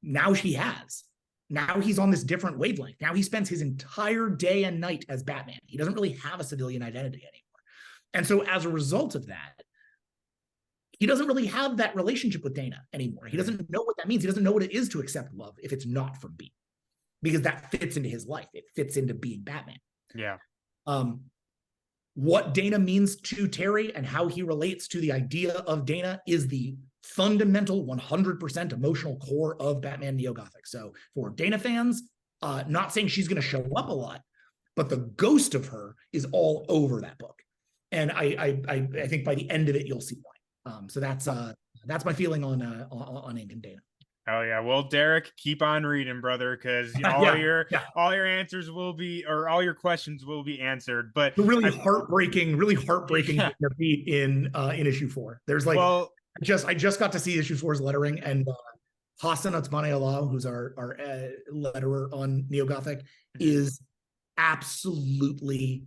now she has. Now he's on this different wavelength. Now he spends his entire day and night as Batman. He doesn't really have a civilian identity anymore. And so as a result of that, he doesn't really have that relationship with Dana anymore. He doesn't know what that means. He doesn't know what it is to accept love if it's not from Beam, because that fits into his life. It fits into being Batman. Yeah. What Dana means to Terry and how he relates to the idea of Dana is the fundamental 100% emotional core of Batman Neo-Gothic. So for Dana fans, not saying she's going to show up a lot, but the ghost of her is all over that book. And I think by the end of it, you'll see why. So that's my feeling on Ink and Dana. Oh yeah. Well, Derek, keep on reading, brother, because all your answers will be, or all your questions will be answered. But the really heartbreaking beat in issue 4. There's like, I just got to see issue 4's lettering, and Hassan Otsmane-Allah, who's our letterer on Neo-Gothic, is absolutely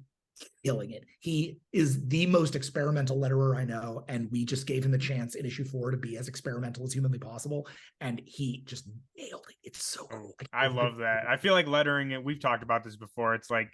killing it. He is the most experimental letterer I know, and we just gave him the chance in issue 4 to be as experimental as humanly possible, and he just nailed it. It's so cool. I love that. I feel like lettering it, we've talked about this before, it's like,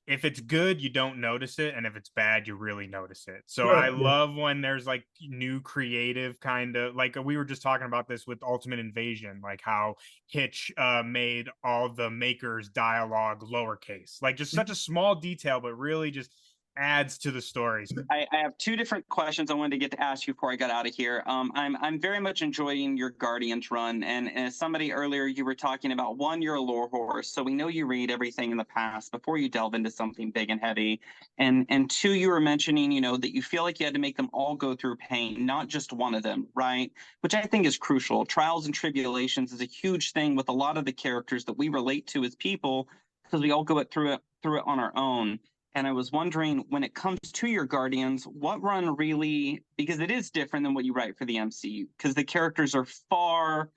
if it's good, you don't notice it, and if it's bad, you really notice it. So I love when there's like new creative kind of, like we were just talking about this with Ultimate Invasion, like how Hitch made all the makers dialogue lowercase, like just such a small detail, but really just adds to the stories. I have 2 different questions I wanted to get to ask you before I got out of here. I'm very much enjoying your Guardians run, and as somebody earlier, you were talking about, 1, you're a lore horse, so we know you read everything in the past before you delve into something big and heavy, and 2, you were mentioning, that you feel like you had to make them all go through pain, not just one of them, right? Which I think is crucial. Trials and tribulations is a huge thing with a lot of the characters that we relate to as people, because we all go through it on our own. And I was wondering, when it comes to your Guardians, what run really, because it is different than what you write for the MCU, because the characters are far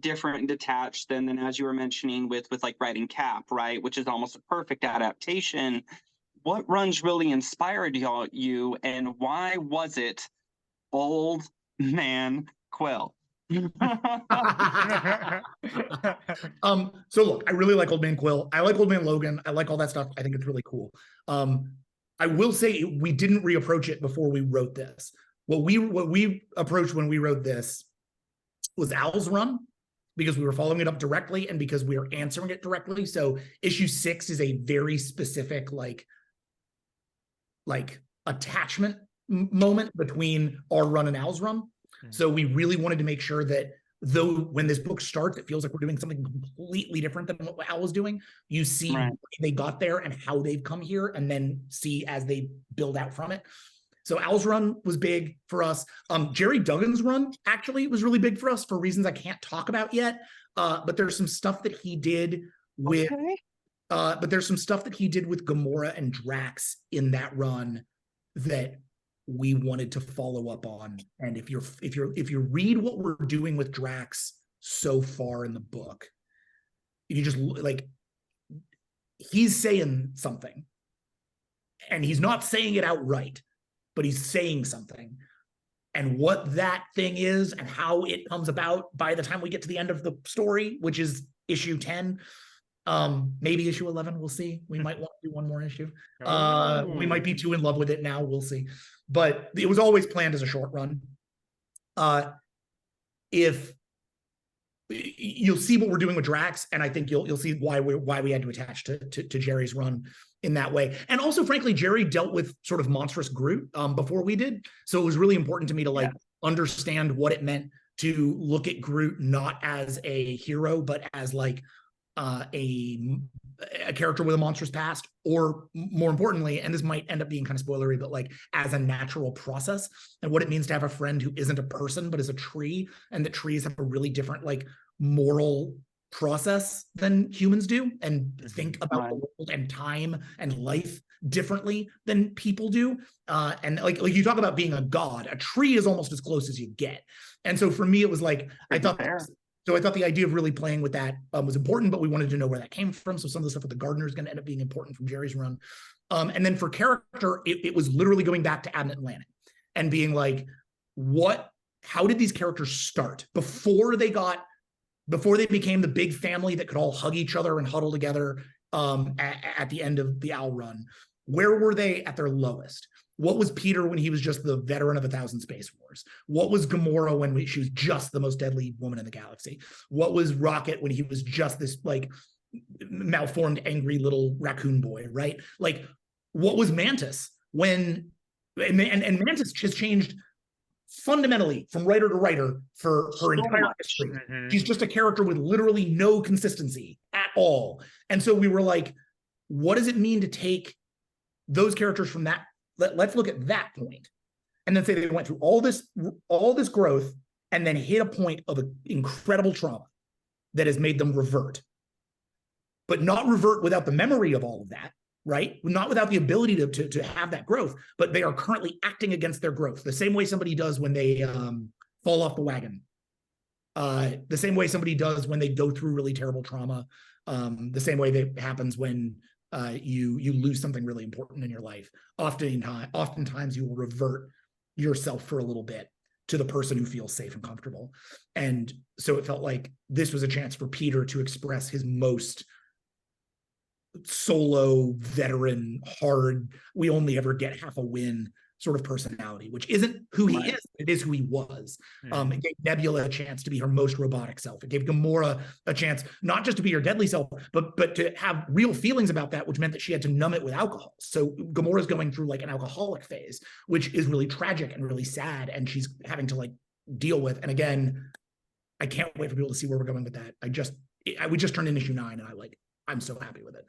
different and detached than as you were mentioning with like writing Cap, right? Which is almost a perfect adaptation. What runs really inspired you, and why was it Old Man Quill? So look, I really like Old Man Quill. I like Old Man Logan. I like all that stuff. I think it's really cool. I will say we didn't reapproach it before we wrote this. What we approached when we wrote this was Al's run, because we were following it up directly and because we were answering it directly. So issue 6 is a very specific like attachment moment between our run and Al's run. So we really wanted to make sure that though when this book starts, it feels like we're doing something completely different than what Al was doing. You see why they got there and how they've come here, and then see as they build out from it. So Al's run was big for us. Jerry Duggan's run actually was really big for us for reasons I can't talk about yet. But there's some stuff that he did with Gamora and Drax in that run that we wanted to follow up on. And if you read what we're doing with Drax so far in the book, you just like, he's saying something, and he's not saying it outright, but he's saying something. And what that thing is and how it comes about by the time we get to the end of the story, which is issue 10, maybe issue 11, we'll see. We might want to do one more issue. We might be too in love with it now, we'll see. But it was always planned as a short run. If you'll see what we're doing with Drax, and I think you'll see why we had to attach to Jerry's run in that way. And also, frankly, Jerry dealt with sort of monstrous Groot before we did, so it was really important to me to understand what it meant to look at Groot not as a hero, but as like a character with a monstrous past, or more importantly, and this might end up being kind of spoilery, but like as a natural process, and what it means to have a friend who isn't a person but is a tree, and that trees have a really different like moral process than humans do, and think about the world and time and life differently than people do. And like you talk about being a god, a tree is almost as close as you get. And so for me, it was like, I thought the idea of really playing with that was important, but we wanted to know where that came from. So some of the stuff with the gardener is going to end up being important from Jerry's run. And then for character, it was literally going back to Abnett and Lanning and being like, how did these characters start before they became the big family that could all hug each other and huddle together at the end of the Owl run? Where were they at their lowest? What was Peter when he was just the veteran of 1,000 Space Wars? What was Gamora when she was just the most deadly woman in the galaxy? What was Rocket when he was just this like malformed, angry little raccoon boy, right? Like, what was Mantis when, and Mantis has changed fundamentally from writer to writer for her entire history. She's just a character with literally no consistency at all. And so we were like, what does it mean to take those characters from that? Let's look at that point, and then say they went through all this growth, and then hit a point of incredible trauma that has made them revert, but not revert without the memory of all of that, right? Not without the ability to have that growth, but they are currently acting against their growth, the same way somebody does when they fall off the wagon, the same way somebody does when they go through really terrible trauma, the same way that happens when you lose something really important in your life. Oftentimes you will revert yourself for a little bit to the person who feels safe and comfortable. And so it felt like this was a chance for Peter to express his most solo, veteran, hard, we only ever get half a win sort of personality, which isn't who he is, it is who he was. It gave Nebula a chance to be her most robotic self. It gave Gamora a chance not just to be her deadly self, but to have real feelings about that, which meant that she had to numb it with alcohol. So Gamora's going through like an alcoholic phase, which is really tragic and really sad, and she's having to like deal with. And again, I can't wait for people to see where we're going with that. We just turned in issue 9, and I'm so happy with it.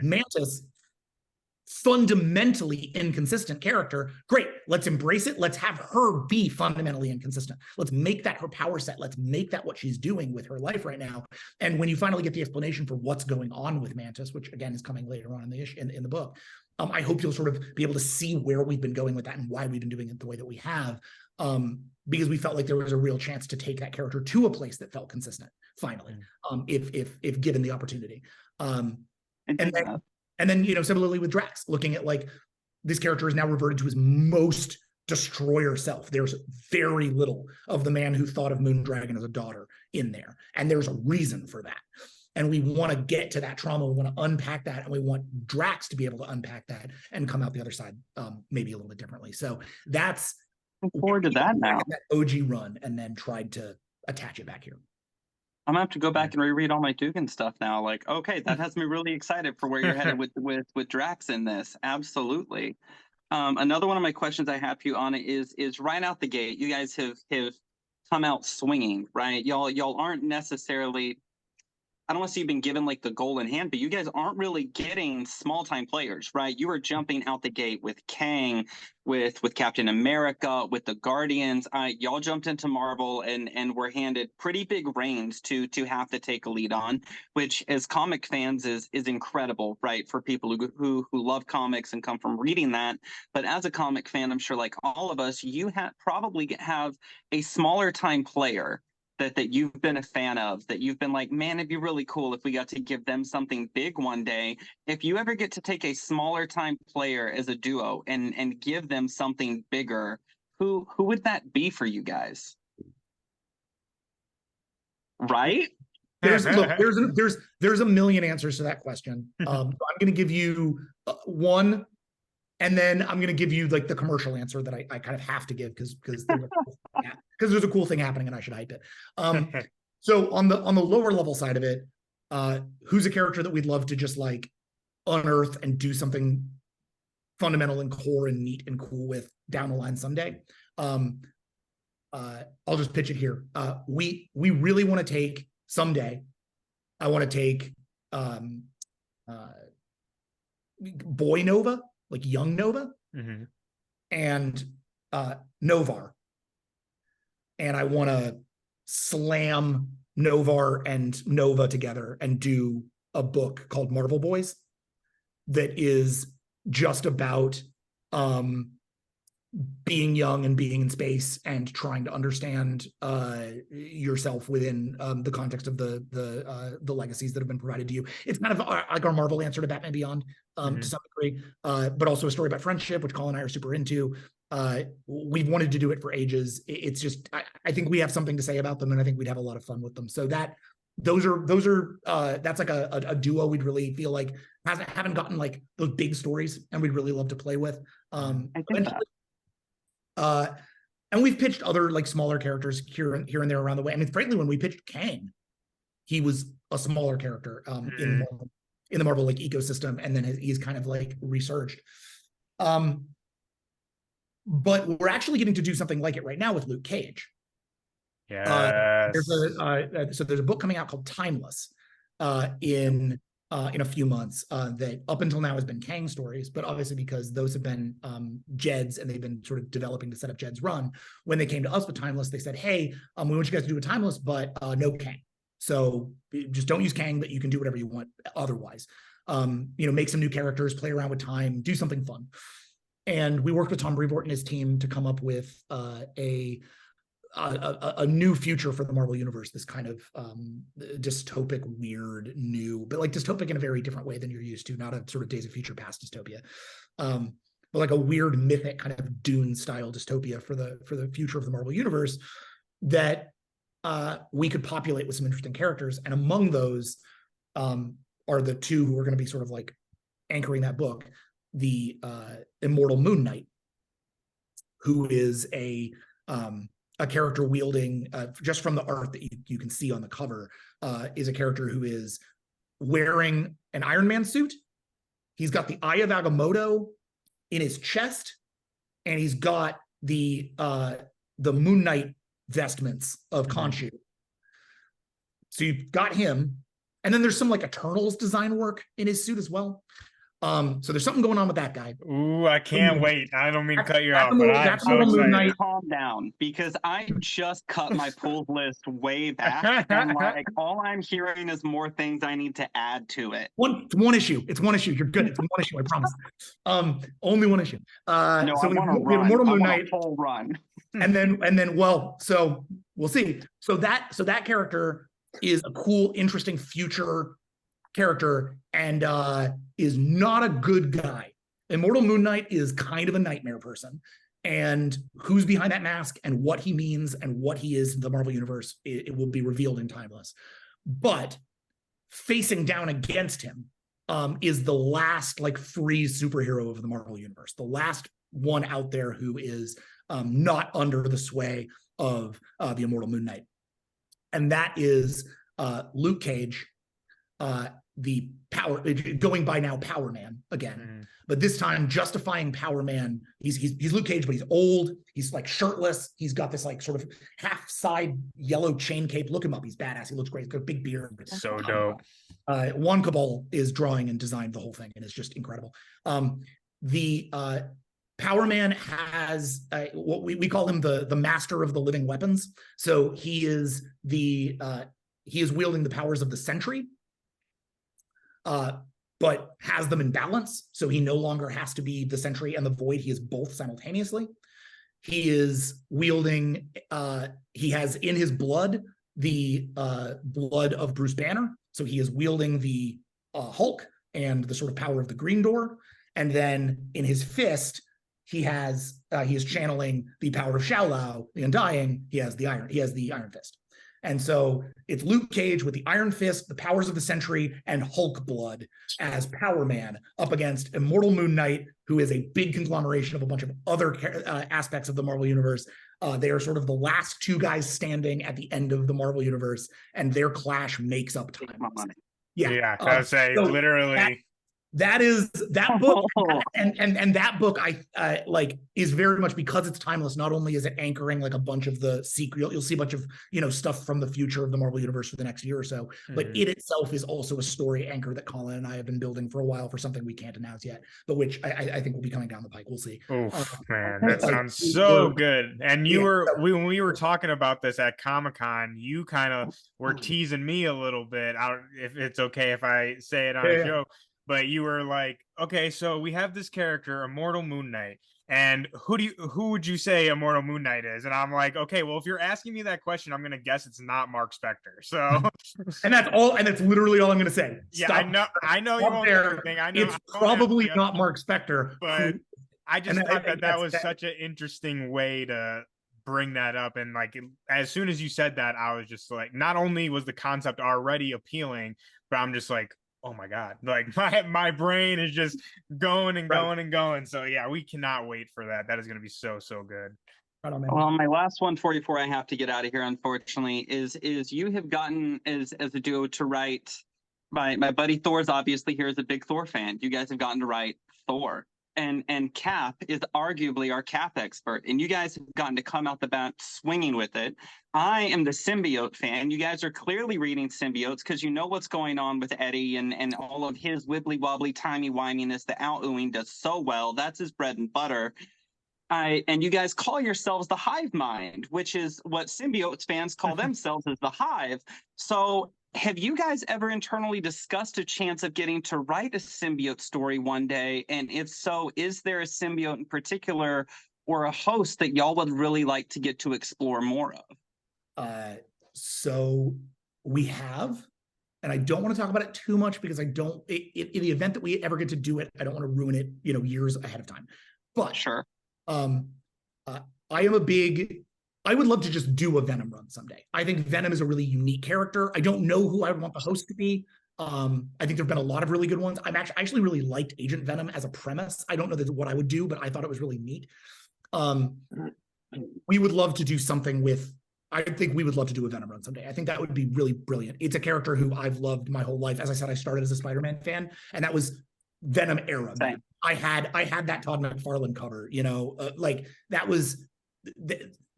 Mantis, fundamentally inconsistent character. Great, let's embrace it. Let's have her be fundamentally inconsistent. Let's make that her power set. Let's make that what she's doing with her life right now. And when you finally get the explanation for what's going on with Mantis, which again is coming later on in the issue, in the book, I hope you'll sort of be able to see where we've been going with that and why we've been doing it the way that we have, because we felt like there was a real chance to take that character to a place that felt consistent finally, if given the opportunity. And then, similarly with Drax, looking at like this character is now reverted to his most destroyer self. There's very little of the man who thought of Moondragon as a daughter in there. And there's a reason for that. And we want to get to that trauma. We want to unpack that. And we want Drax to be able to unpack that and come out the other side maybe a little bit differently. So that's looking forward to that now. That OG run, and then tried to attach it back here. I'm gonna have to go back and reread all my Dugan stuff now. Like, okay, that has me really excited for where you're headed with Drax in this. Absolutely. Another one of my questions I have for you on it is right out the gate, you guys have come out swinging, right? Y'all aren't necessarily, I don't want to say you've been given like the golden hand, but you guys aren't really getting small time players, right? You are jumping out the gate with Kang, with Captain America, with the Guardians. Y'all jumped into Marvel and were handed pretty big reins to have to take a lead on, which as comic fans is incredible, right? For people who love comics and come from reading that. But as a comic fan, I'm sure like all of us, you probably have a smaller time player that you've been a fan of, that you've been like, man, it'd be really cool if we got to give them something big one day. If you ever get to take a smaller time player as a duo and give them something bigger, who would that be for you guys? Right? There's a million answers to that question. I'm going to give you one, and then I'm going to give you like the commercial answer that I kind of have to give because there's a cool thing happening and I should hype it. So on the lower level side of it, who's a character that we'd love to just like unearth and do something fundamental and core and neat and cool with down the line someday? I'll just pitch it here. We really want to take someday. I want to take Boy Nova, like young Nova, and Novar, and I want to slam Novar and Nova together and do a book called Marvel Boys that is just about being young and being in space and trying to understand yourself within the context of the legacies that have been provided to you. It's kind of like our Marvel answer to Batman Beyond to some degree, but also a story about friendship, which Colin and I are super into. We've wanted to do it for ages. It's just, I think we have something to say about them, and I think we'd have a lot of fun with them. So that's like a duo we'd really feel like haven't gotten like those big stories, and we'd really love to play with. And we've pitched other like smaller characters here and there around the way. I mean, frankly, when we pitched Kang, he was a smaller character in the Marvel like ecosystem, and then he's kind of like resurged. But we're actually getting to do something like it right now with Luke Cage. Yes. There's a book coming out called Timeless in a few months that up until now has been Kang stories, but obviously because those have been Jed's and they've been sort of developing to set up Jed's run, when they came to us with Timeless, they said, hey, we want you guys to do a Timeless, but no Kang. So just don't use Kang, but you can do whatever you want otherwise. Make some new characters, play around with time, do something fun. And we worked with Tom Brevoort and his team to come up with a new future for the Marvel Universe, this kind of dystopic, weird, new, but like dystopic in a very different way than you're used to, not a sort of Days of Future Past dystopia, but like a weird, mythic kind of Dune-style dystopia for the future of the Marvel Universe that we could populate with some interesting characters. And among those are the two who are going to be sort of like anchoring that book, the immortal Moon Knight, who is a character wielding, just from the art that you can see on the cover, is a character who is wearing an Iron Man suit. He's got the Eye of Agamotto in his chest, and he's got the Moon Knight vestments of Khonshu. So you've got him, and then there's some like Eternals design work in his suit as well. So there's something going on with that guy. Ooh, I can't wait. I don't mean to cut you off, but I'm so excited. Calm down, because I just cut my pull list way back, and like all I'm hearing is more things I need to add to it. One issue. It's one issue. You're good. It's one issue. I promise. Only one issue. No, so I want to run. Immortal Moon Knight, a full run. and then well, so we'll see. So that character is a cool, interesting future character, and is not a good guy. Immortal Moon Knight is kind of a nightmare person, and who's behind that mask and what he means and what he is in the Marvel Universe, it will be revealed in Timeless. But facing down against him is the last like free superhero of the Marvel Universe, the last one out there who is not under the sway of the Immortal Moon Knight, and that is Luke Cage, the power, going by now Power Man again, but this time justifying Power Man. He's Luke Cage, but he's old. He's like shirtless. He's got this like sort of half side yellow chain cape. Look him up. He's badass. He looks great. He's got a big beard. So dope. Juan Cabal is drawing and designed the whole thing, and it's just incredible. The Power Man has what we call him the master of the living weapons. So he is wielding the powers of the Sentry, but has them in balance. So he no longer has to be the Sentry and the Void. He is both simultaneously. He is wielding, he has in his blood the blood of Bruce Banner. So he is wielding the Hulk and the sort of power of the Green Door. And then in his fist, he is channeling the power of Shao-Lao, the Undying. He has the Iron Fist. And so it's Luke Cage with the Iron Fist, the powers of the Sentry, and Hulk blood as Power Man up against Immortal Moon Knight, who is a big conglomeration of a bunch of other aspects of the Marvel Universe, They are sort of the last two guys standing at the end of the Marvel Universe, and their clash makes up time. Yeah, I would say so literally. That is that book, and that book I like is very much, because it's timeless. Not only is it anchoring like a bunch of the sequel, you'll see a bunch of stuff from the future of the Marvel Universe for the next year or so, but it itself is also a story anchor that Colin and I have been building for a while for something we can't announce yet, but which I think will be coming down the pike. We'll see. Oh man, that sounds so good. And when we were talking about this at Comic-Con, you kind of were teasing me a little bit. If it's okay if I say it on a show. But you were like, okay, so we have this character, Immortal Moon Knight, and who would you say Immortal Moon Knight is? And I'm like, okay, well, if you're asking me that question, I'm gonna guess it's not Mark Spector. So, and that's literally all I'm gonna say. Yeah, I know you won't say anything. I know it's probably not Mark Spector, but I just thought that was such an interesting way to bring that up. And like, as soon as you said that, I was just like, not only was the concept already appealing, but I'm just like, oh my God, like my brain is just going and going and going. So yeah, we cannot wait for that. That is going to be so good. Well, my last one for you before I have to get out of here, unfortunately, is you have gotten as a duo to write. My buddy Thor's obviously here is a big Thor fan. You guys have gotten to write Thor. And Cap is arguably our Cap expert, and you guys have gotten to come out the bat swinging with it. I am the Symbiote fan. You guys are clearly reading Symbiotes because you know what's going on with Eddie and all of his wibbly-wobbly, timey-wiminess that Out-Ooing does so well. That's his bread and butter. And you guys call yourselves the HiveMind, which is what Symbiotes fans call themselves as the Hive. So have you guys ever internally discussed a chance of getting to write a symbiote story one day? And if so, is there a symbiote in particular or a host that y'all would really like to get to explore more of? So we have, and I don't want to talk about it too much because in the event that we ever get to do it, I don't want to ruin it, years ahead of time. But sure. I would love to just do a Venom run someday. I think Venom is a really unique character. I don't know who I would want the host to be. I think there've been a lot of really good ones. I actually really liked Agent Venom as a premise. I don't know what I would do, but I thought it was really neat. We would love to do something with, I think we would love to do a Venom run someday. I think that would be really brilliant. It's a character who I've loved my whole life. As I said, I started as a Spider-Man fan, and that was Venom era. I had that Todd McFarlane cover, like that was,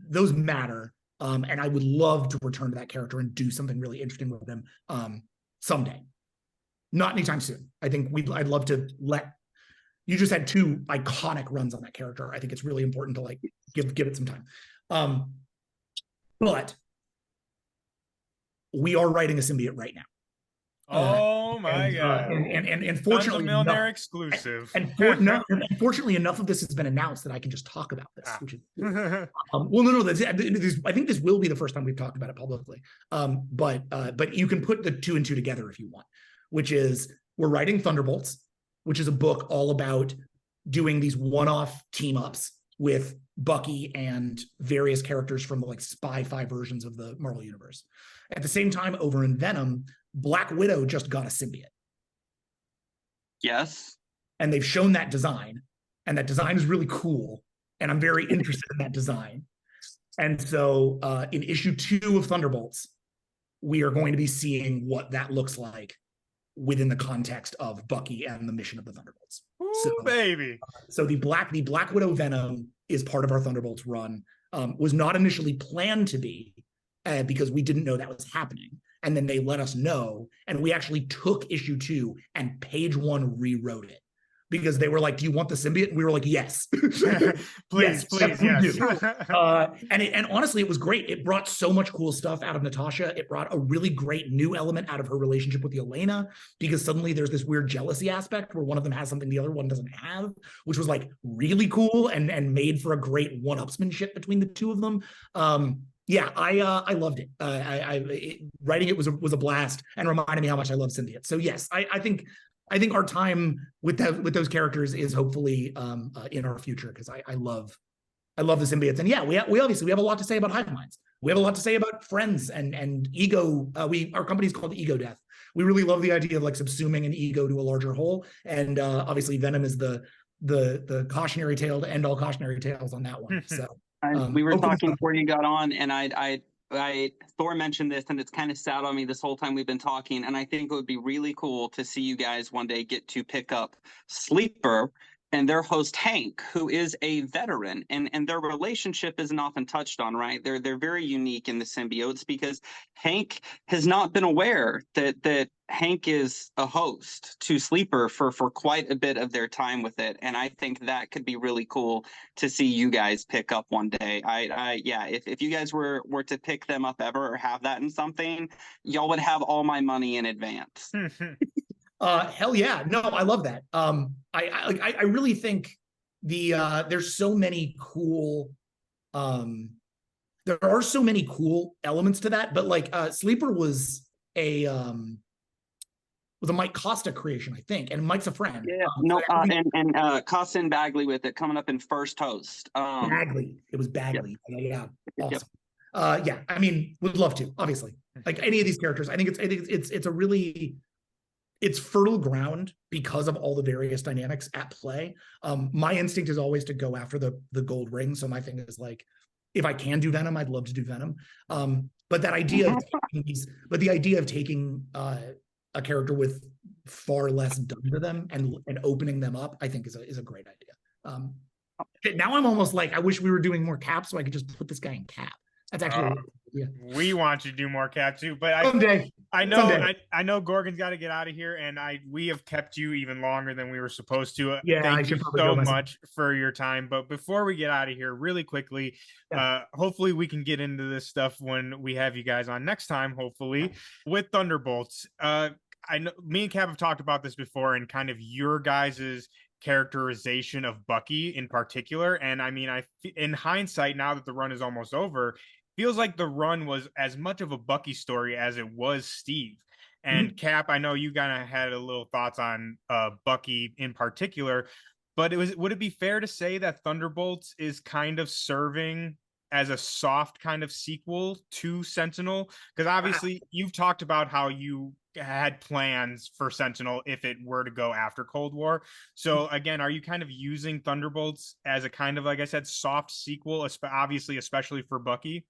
those matter. And I would love to return to that character and do something really interesting with him someday. Not anytime soon. I think I'd love to you just had two iconic runs on that character. I think it's really important to give it some time. But we are writing a symbiote right now. Oh my God! And fortunately, Sons of Mjolnir exclusive. Unfortunately, enough of this has been announced that I can just talk about this. Which is, well, no. I think this will be the first time we've talked about it publicly. But you can put the two and two together if you want. Which is, we're writing Thunderbolts, which is a book all about doing these one-off team ups with Bucky and various characters from the spy-fi versions of the Marvel Universe. At the same time, over in Venom, Black Widow just got a symbiote. Yes. And they've shown that design, and that design is really cool, and I'm very interested in that design. And so in issue 2 of Thunderbolts, we are going to be seeing what that looks like within the context of Bucky and the mission of the Thunderbolts. Ooh, baby. So the Black Widow Venom is part of our Thunderbolts run. Was not initially planned to be because we didn't know that was happening. And then they let us know, and we actually took issue 2 and page 1 rewrote it because they were like, "Do you want the symbiote?" And we were like, "Yes, please, yes." And honestly, it was great. It brought so much cool stuff out of Natasha. It brought a really great new element out of her relationship with Yelena, because suddenly there's this weird jealousy aspect where one of them has something the other one doesn't have, which was really cool and made for a great one-upsmanship between the two of them. Yeah, I loved it. Writing it was a blast and reminded me how much I love symbiotes. So yes, I think our time with those characters is hopefully in our future, because I love the symbiotes. And yeah, we obviously have a lot to say about HiveMinds. We have a lot to say about friends and ego. Our company's called Ego Death. We really love the idea of subsuming an ego to a larger whole. And obviously Venom is the cautionary tale to end all cautionary tales on that one. So. We were hopefully talking before you got on, and Thor mentioned this, and it's kind of sat on me this whole time we've been talking. And I think it would be really cool to see you guys one day get to pick up Sleeper and their host Hank, who is a veteran, and their relationship isn't often touched on, right? They're very unique in the Symbiotes because Hank has not been aware that Hank is a host to Sleeper for quite a bit of their time with it, and I think that could be really cool to see you guys pick up one day. Yeah, if you guys were to pick them up ever or have that in something, y'all would have all my money in advance. Hell yeah. No, I love that. I really think there's so many cool, there are so many cool elements to that, but like Sleeper was a Mike Costa creation, I think, and Mike's a friend. Yeah, and Costa and Bagley with it coming up in first host. Bagley, it was Bagley. Yep. Yeah, awesome. Yeah, I mean, would love to, obviously. Like any of these characters, I think it's a really, it's fertile ground because of all the various dynamics at play. My instinct is always to go after the gold ring. So my thing is like, if I can do Venom, I'd love to do Venom. But that idea of the idea of taking a character with far less done to them and opening them up, I think is a great idea. Now I'm almost like, I wish we were doing more Cap so I could just put this guy in Cap. That's actually we want you to do more Cap too, but someday. I know Gorgon's got to get out of here, and we have kept you even longer than we were supposed to. Yeah, thank you so much for your time. But before we get out of here, really quickly, hopefully we can get into this stuff when we have you guys on next time. Hopefully with Thunderbolts. I know me and Cap have talked about this before, and kind of your guys's characterization of Bucky in particular. And I mean, in hindsight, now that the run is almost over, feels like the run was as much of a Bucky story as it was Steve. And Cap, I know you kind of had a little thoughts on Bucky in particular, but would it be fair to say that Thunderbolts is kind of serving as a soft kind of sequel to Sentinel? Because obviously you've talked about how you had plans for Sentinel if it were to go after Cold War. So again, are you kind of using Thunderbolts as a kind of, like I said, soft sequel, obviously, especially for Bucky?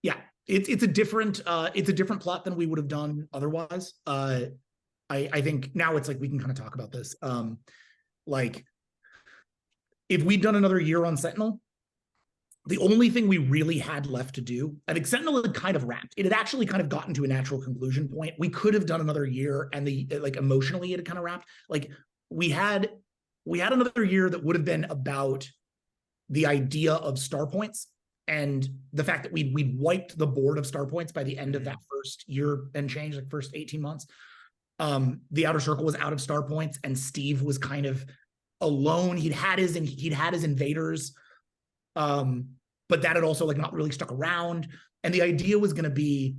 Yeah, it's a different plot than we would have done otherwise. I think now it's like we can kind of talk about this. Like if we'd done another year on Sentinel, the only thing we really had left to do, I think Sentinel had kind of wrapped. It had actually kind of gotten to a natural conclusion point. We could have done another year, and emotionally it had kind of wrapped. Like we had another year that would have been about the idea of star points and the fact that we'd wiped the board of star points by the end of that first year and change, like first 18 months. The Outer Circle was out of star points, and Steve was kind of alone. He'd had his invaders, but that had also like not really stuck around. And the idea was going to be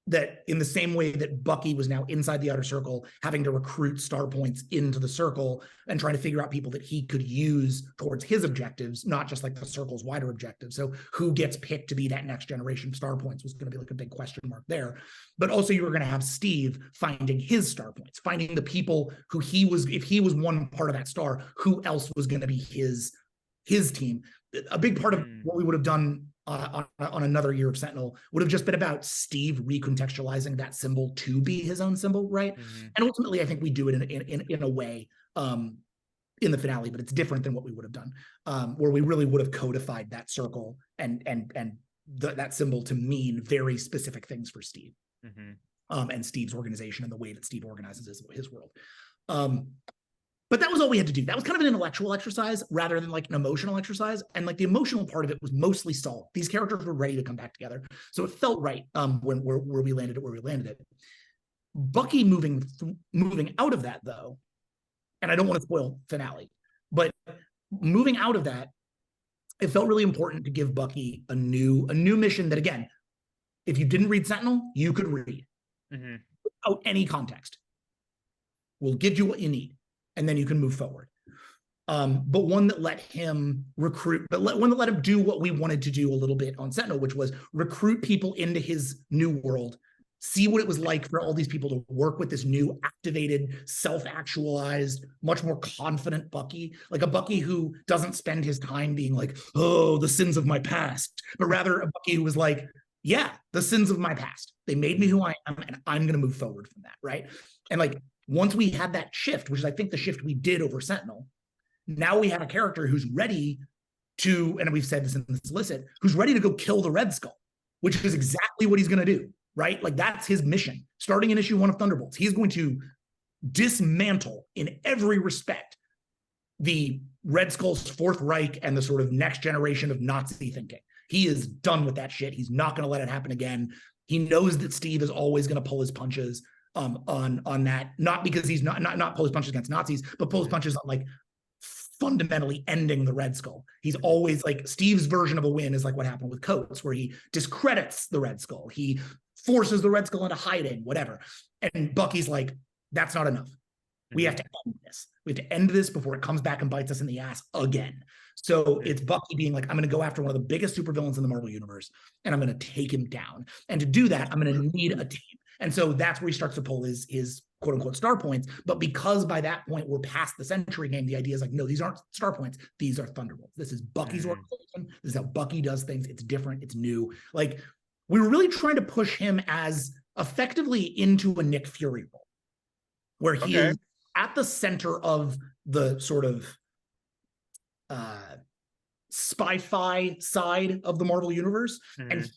that in the same way that Bucky was now inside the Outer Circle, having to recruit star points into the Circle and trying to figure out people that he could use towards his objectives, not just like the Circle's wider objectives. So who gets picked to be that next generation of star points was going to be like a big question mark there. But also you were going to have Steve finding his star points, finding the people who if he was one part of that star, who else was going to be his team. A big part of what we would have done on another year of Sentinel would have just been about Steve recontextualizing that symbol to be his own symbol, right? And ultimately, I think we do it in a way in the finale, but it's different than what we would have done, where we really would have codified that circle and that symbol to mean very specific things for Steve, and Steve's organization and the way that Steve organizes his world. But that was all we had to do. That was kind of an intellectual exercise rather than like an emotional exercise. And like the emotional part of it was mostly solved. These characters were ready to come back together. So it felt right where we landed it. Bucky moving out of that though, and I don't want to spoil finale, but moving out of that, it felt really important to give Bucky a new mission that, again, if you didn't read Sentinel, you could read without any context. We'll give you what you need, and then you can move forward. But one that let him recruit, one that let him do what we wanted to do a little bit on Sentinel, which was recruit people into his new world see what it was like for all these people to work with this new activated, self-actualized, much more confident Bucky, like a Bucky who doesn't spend his time being like, oh, the sins of my past, but rather a Bucky who was like, yeah, the sins of my past. They made me who I am, and I'm going to move forward from that, right? And like, once we had that shift, which is I think the shift we did over Sentinel, now we have a character who's ready to, and we've said this in the solicit, who's ready to go kill the Red Skull, which is exactly what he's going to do. Right? Like that's his mission. Starting in issue 1 of Thunderbolts, he's going to dismantle in every respect the Red Skull's Fourth Reich and the sort of next generation of Nazi thinking. He is done with that shit. He's not going to let it happen again. He knows that Steve is always going to pull his punches on that, not because he's not pull his punches against Nazis, but pull his punches on like fundamentally ending the Red Skull. He's always like, Steve's version of a win is like what happened with Coates, where he discredits the Red Skull. He forces the Red Skull into hiding, whatever. And Bucky's like, that's not enough. We have to end this. We have to end this before it comes back and bites us in the ass again. So it's Bucky being like, I'm going to go after one of the biggest supervillains in the Marvel Universe, and I'm going to take him down. And to do that, I'm going to need a team. And so that's where he starts to pull his quote unquote star points. But because by that point we're past the Century game, the idea is like, no, these aren't star points. These are Thunderbolts. This is Bucky's organization. This is how Bucky does things. It's different. It's new. Like, we were really trying to push him as effectively into a Nick Fury role, where he is at the center of the sort of spy-fi side of the Marvel Universe, and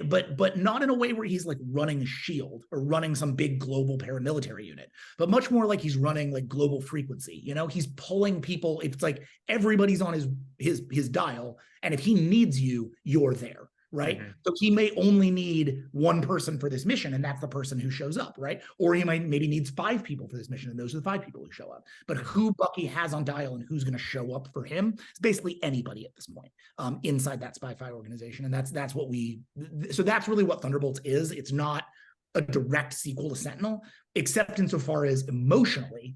but not in a way where he's like running S.H.I.E.L.D. or running some big global paramilitary unit, but much more like he's running like global frequency. You know, he's pulling people. It's like everybody's on his dial, and if he needs you, you're there. Right. So he may only need one person for this mission, and that's the person who shows up. Right. Or he maybe needs 5 people for this mission, and those are the 5 people who show up. But who Bucky has on dial and who's going to show up for him is basically anybody at this point inside that spy-fi organization. And that's what so that's really what Thunderbolts is. It's not a direct sequel to Sentinel, except insofar as emotionally,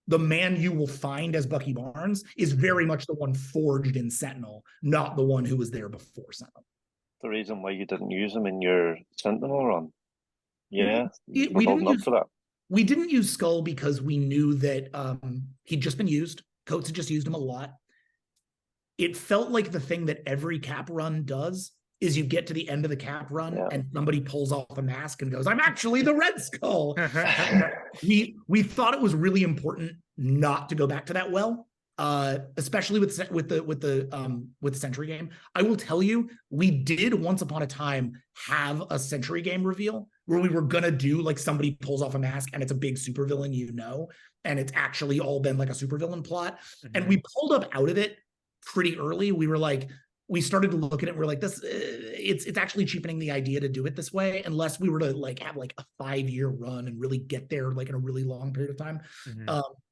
the man you will find as Bucky Barnes is very much the one forged in Sentinel, not the one who was there before Sentinel. The reason why you didn't use him in your Sentinel run. Yeah, we didn't use, for that. We didn't use Skull because we knew that he'd just been used. Coates had just used him a lot. It felt like the thing that every Cap run does is you get to the end of the Cap run and somebody pulls off a mask and goes, I'm actually the Red Skull. we thought it was really important not to go back to that well. Especially with the Century game. I will tell you, we did once upon a time have a Century game reveal where we were gonna do like somebody pulls off a mask and it's a big supervillain, you know, and it's actually all been like a supervillain plot. And we pulled up out of it pretty early. We were like, we started to look at it. We're like, this, it's actually cheapening the idea to do it this way, unless we were to like have like a 5-year run and really get there like in a really long period of time.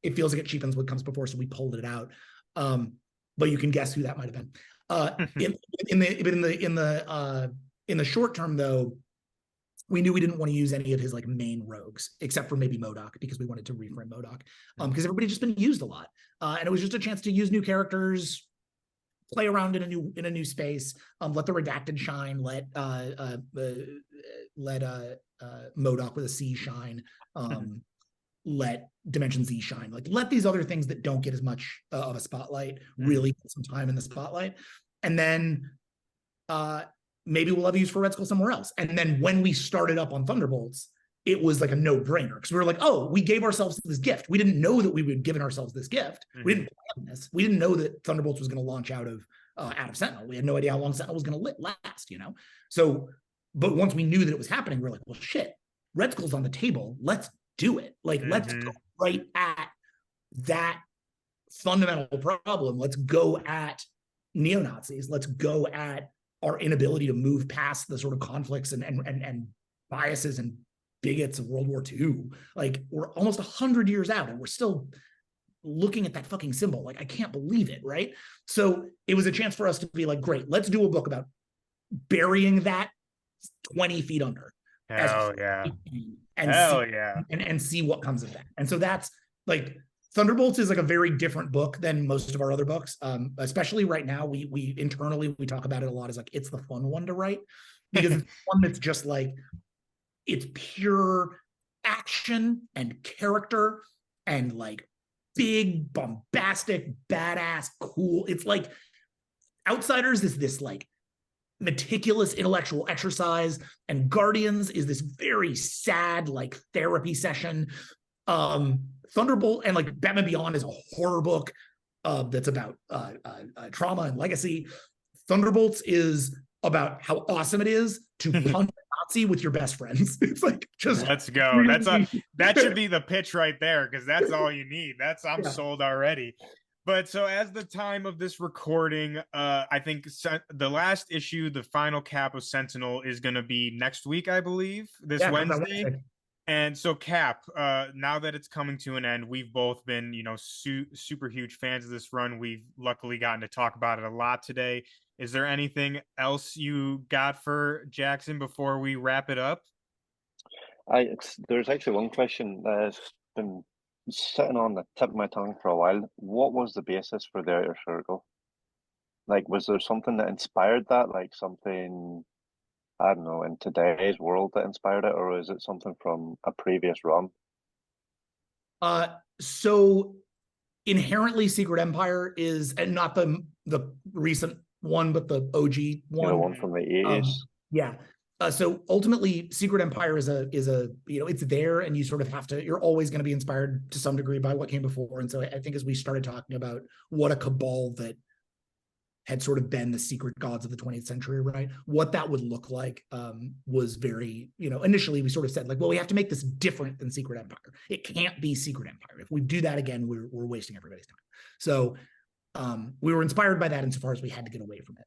It feels like it cheapens what comes before, so we pulled it out. But you can guess who that might have been. In the short term, though, we knew we didn't want to use any of his like main rogues, except for maybe MODOK, because we wanted to reframe MODOK, because everybody's just been used a lot, and it was just a chance to use new characters, play around in a new space, let the redacted shine, let MODOK with a C shine, let Dimension Z shine, like let these other things that don't get as much of a spotlight really get some time in the spotlight, and then maybe we'll have use for Red Skull somewhere else. And then when we started up on Thunderbolts, it was like a no-brainer, because we were like, oh, we gave ourselves this gift. We didn't know that we would given ourselves this gift. We didn't plan this. We didn't know that Thunderbolts was going to launch out of Sentinel. We had no idea how long Sentinel was going to last, you know? So, but once we knew that it was happening, we were like, well, shit, Red Skull's on the table. Let's do it. Like, let's go right at that fundamental problem. Let's go at neo-Nazis. Let's go at our inability to move past the sort of conflicts and biases and bigots of World War II. Like, we're almost 100 years out and we're still looking at that fucking symbol. Like, I can't believe it, right? So it was a chance for us to be like, great, let's do a book about burying that 20 feet under. Hell yeah. And see what comes of that. And so that's like, Thunderbolts is like a very different book than most of our other books. Especially right now, we internally, we talk about it a lot as like, it's the fun one to write, because it's one that's just like, it's pure action and character and like big, bombastic, badass, cool. It's like Outsiders is this like meticulous intellectual exercise, and Guardians is this very sad like therapy session. Thunderbolt and like Batman Beyond is a horror book that's about trauma and legacy. Thunderbolts is about how awesome it is to punch a Nazi with your best friends. It's like, just let's go. That should be the pitch right there, because that's all you need. I'm sold already. But so as the time of this recording, I think the last issue, the final cap of Sentinel, is going to be next week, I believe, this Wednesday. And so Cap, now that it's coming to an end, we've both been, super huge fans of this run. We've luckily gotten to talk about it a lot today. Is there anything else you got for Jackson before we wrap it up? There's actually one question that's been sitting on the tip of my tongue for a while. What was the basis for the Outer Circle? Like, was there something that inspired that? Like something, I don't know, in today's world that inspired it, or is it something from a previous run? So inherently Secret Empire is, and not the recent one, but the OG one. The one from the 80s. Yeah. So ultimately, Secret Empire is a it's there, and you sort of have to. You're always going to be inspired to some degree by what came before. And so I think as we started talking about what a cabal that had sort of been the secret gods of the 20th century, right? What that would look like was very, initially we sort of said like, well, we have to make this different than Secret Empire. It can't be Secret Empire. If we do that again, we're wasting everybody's time. So we were inspired by that insofar as we had to get away from it.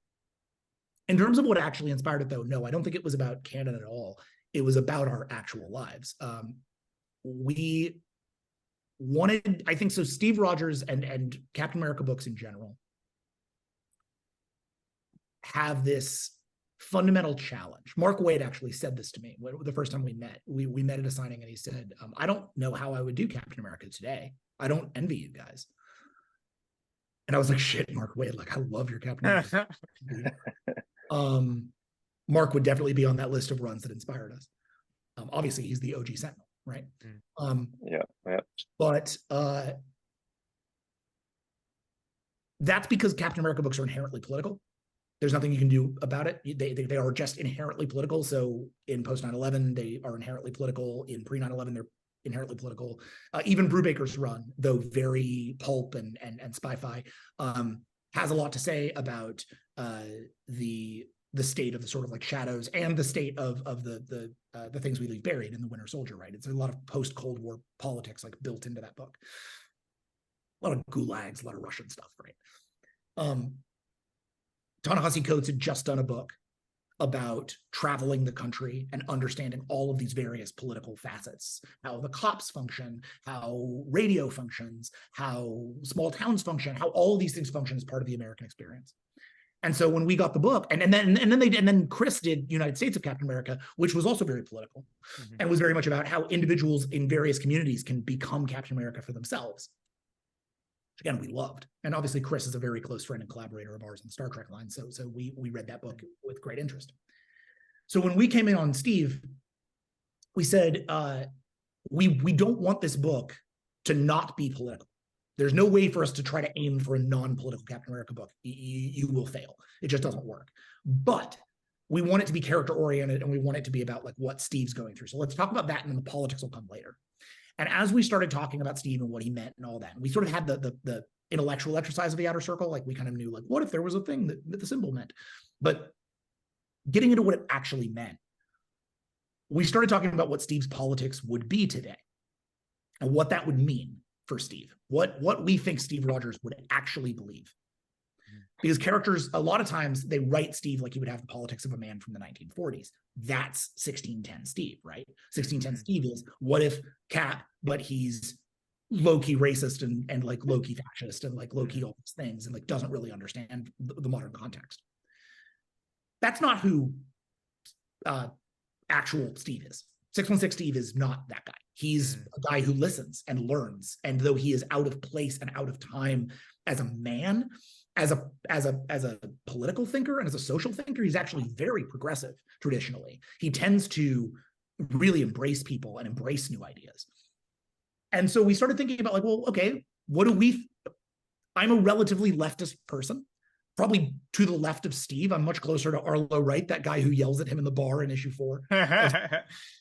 In terms of what actually inspired it, though, no, I don't think it was about canon at all. It was about our actual lives. We wanted, I think, so Steve Rogers and Captain America books in general have this fundamental challenge. Mark Waid actually said this to me the first time we met. We met at a signing, and he said, I don't know how I would do Captain America today. I don't envy you guys. And I was like, shit, Mark Waid, like, I love your Captain America. Mark would definitely be on that list of runs that inspired us. Obviously, he's the OG Sentinel, right? Yeah. But that's because Captain America books are inherently political. There's nothing you can do about it. They are just inherently political. So in post 9/11, they are inherently political. In pre 9/11, they're inherently political. Even Brubaker's run, though very pulp and spy-fi, has a lot to say about the state of the sort of like shadows and the state of the things we leave buried in the Winter Soldier, right? It's a lot of post-Cold War politics like built into that book. A lot of gulags, a lot of Russian stuff, right? Ta-Nehisi Coates had just done a book about traveling the country and understanding all of these various political facets, how the cops function, how radio functions, how small towns function, how all of these things function as part of the American experience. And so when we got the book, and then Chris did United States of Captain America, which was also very political, and was very much about how individuals in various communities can become Captain America for themselves. Again, we loved. And obviously Chris is a very close friend and collaborator of ours on the Star Trek line. So we read that book with great interest. So when we came in on Steve, we said, we don't want this book to not be political. There's no way for us to try to aim for a non-political Captain America book. You will fail. It just doesn't work. But we want it to be character oriented, and we want it to be about like what Steve's going through. So let's talk about that, and then the politics will come later. And as we started talking about Steve and what he meant and all that, and we sort of had the intellectual exercise of the Outer Circle, like we kind of knew like, what if there was a thing that the symbol meant? But getting into what it actually meant, we started talking about what Steve's politics would be today and what that would mean for Steve, what we think Steve Rogers would actually believe. Because characters, a lot of times they write Steve like he would have the politics of a man from the 1940s. That's 1610 Steve, right? 1610 Steve is, what if Cap, but he's low-key racist and like low-key fascist and like low-key all these things and like doesn't really understand the modern context. That's not who actual Steve is. 616 Steve is not that guy. He's a guy who listens and learns. And though he is out of place and out of time as a man, as a political thinker and as a social thinker, he's actually very progressive traditionally. He tends to really embrace people and embrace new ideas. And so we started thinking about like, well, okay, what do we, I'm a relatively leftist person, probably to the left of Steve. I'm much closer to Arlo Wright, that guy who yells at him in the bar in issue 4,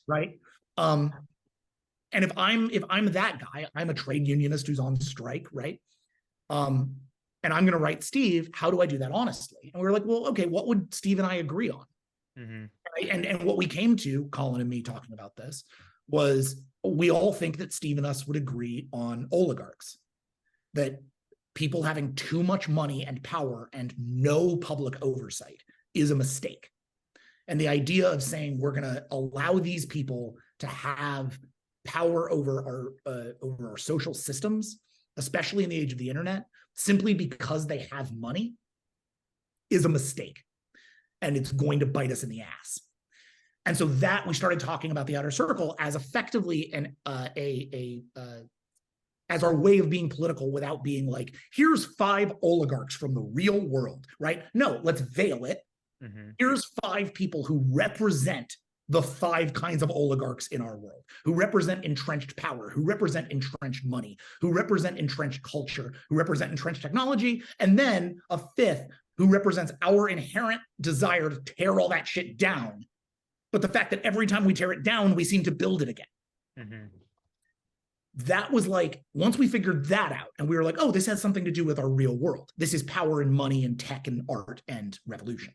right? And if I'm that guy, I'm a trade unionist who's on strike, right? And I'm going to write Steve. How do I do that honestly? And we were like, well, okay, what would Steve and I agree on? Right? And what we came to, Colin and me talking about this, was we all think that Steve and us would agree on oligarchs, that people having too much money and power and no public oversight is a mistake. And the idea of saying we're going to allow these people to have power over our social systems, especially in the age of the internet, simply because they have money, is a mistake, and it's going to bite us in the ass. And so that we started talking about the outer circle as effectively as our way of being political without being like, here's 5 oligarchs from the real world, right? No, let's veil it. Here's 5 people who represent the 5 kinds of oligarchs in our world, who represent entrenched power, who represent entrenched money, who represent entrenched culture, who represent entrenched technology, and then a 5th who represents our inherent desire to tear all that shit down. But the fact that every time we tear it down, we seem to build it again. That was like, once we figured that out, and we were like, oh, this has something to do with our real world. This is power and money and tech and art and revolution.